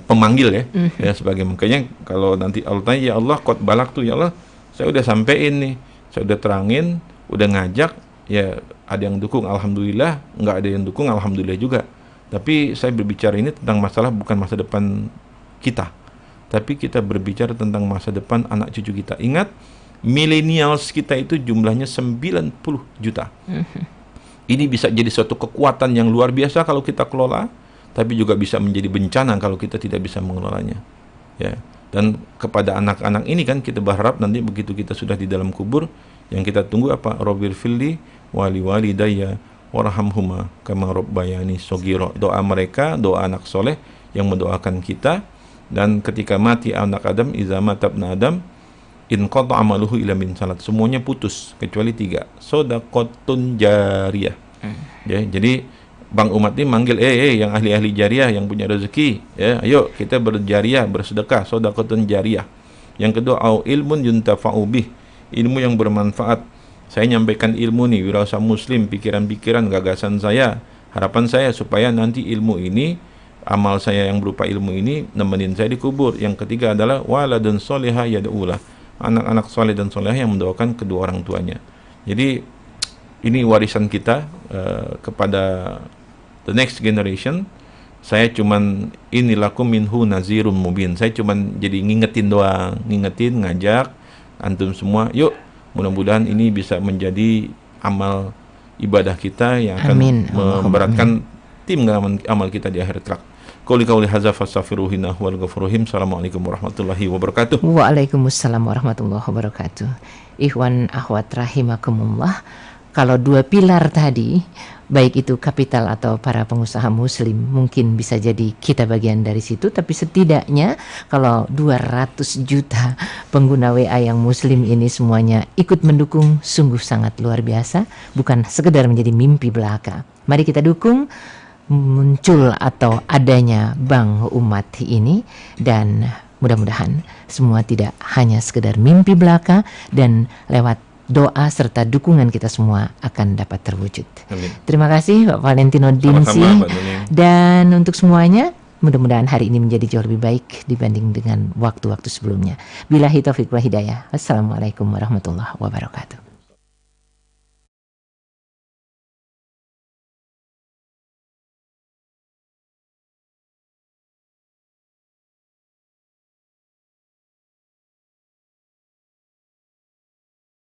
pemanggil ya, ya sebagai, makanya kalau nanti Allah tanya, ya Allah qad balagtu, ya Allah saya udah sampein nih, saya udah terangin, udah ngajak, ya ada yang dukung alhamdulillah, nggak ada yang dukung alhamdulillah juga. Tapi saya berbicara ini tentang masalah bukan masa depan kita, tapi kita berbicara tentang masa depan anak cucu kita. Ingat, millennials kita itu jumlahnya 90 juta. Ini bisa jadi suatu kekuatan yang luar biasa kalau kita kelola, tapi juga bisa menjadi bencana kalau kita tidak bisa mengelolanya. Ya. Dan kepada anak-anak ini kan kita berharap nanti begitu kita sudah di dalam kubur, yang kita tunggu apa? Robbil filli wali walidayya warhamhuma kama rabbayani shaghira. Doa mereka, doa anak soleh yang mendoakan kita. Dan ketika mati anak Adam, iza mata ibnu Adam in qata amaluhu illa min salat, semuanya putus kecuali 3, shadaqatun jariyah. Ya, jadi Bank Umat ini manggil yang ahli-ahli jariah yang punya rezeki, ya ayo kita berjariah, bersedekah, shadaqatun jariyah. Yang kedua, au ilmun yuntafa'u bih, ilmu yang bermanfaat. Saya nyampaikan ilmu nih, wirausaha muslim, pikiran-pikiran, gagasan saya, harapan saya supaya nanti ilmu ini, amal saya yang berupa ilmu ini nemenin saya di kubur. Yang ketiga adalah waladun solihah yad'ulah, anak-anak soleh dan solehah yang mendoakan kedua orang tuanya. Jadi ini warisan kita kepada the next generation. Saya cuman inilakum minhu nazirun mubin. Saya cuman jadi ngingetin doang, ngajak antum semua, yuk mudah-mudahan ini bisa menjadi amal ibadah kita yang akan Amin. memberatkan tim amal kita di akhirat kelak. Qouli qauli hadza fastaghfiruhu innahu huwal ghafurur rahim. Assalamualaikum warahmatullahi wabarakatuh. Waalaikumsalam warahmatullahi wabarakatuh. Ikhwan akhwat rahimakumullah, kalau dua pilar tadi, baik itu kapital atau para pengusaha muslim, mungkin bisa jadi kita bagian dari situ, tapi setidaknya kalau 200 juta pengguna WA yang muslim ini semuanya ikut mendukung, sungguh sangat luar biasa, bukan sekedar menjadi mimpi belaka. Mari kita dukung muncul atau adanya bank umat ini, dan mudah-mudahan semua tidak hanya sekedar mimpi belaka, dan lewat doa serta dukungan kita semua akan dapat terwujud. Amin. Terima kasih Pak Valentino Dinsi. Sama-sama, Mbak Nuning. Dan untuk semuanya, mudah-mudahan hari ini menjadi jauh lebih baik dibanding dengan waktu-waktu sebelumnya. Billahi taufiq wa hidayah. Wassalamualaikum warahmatullahi wabarakatuh.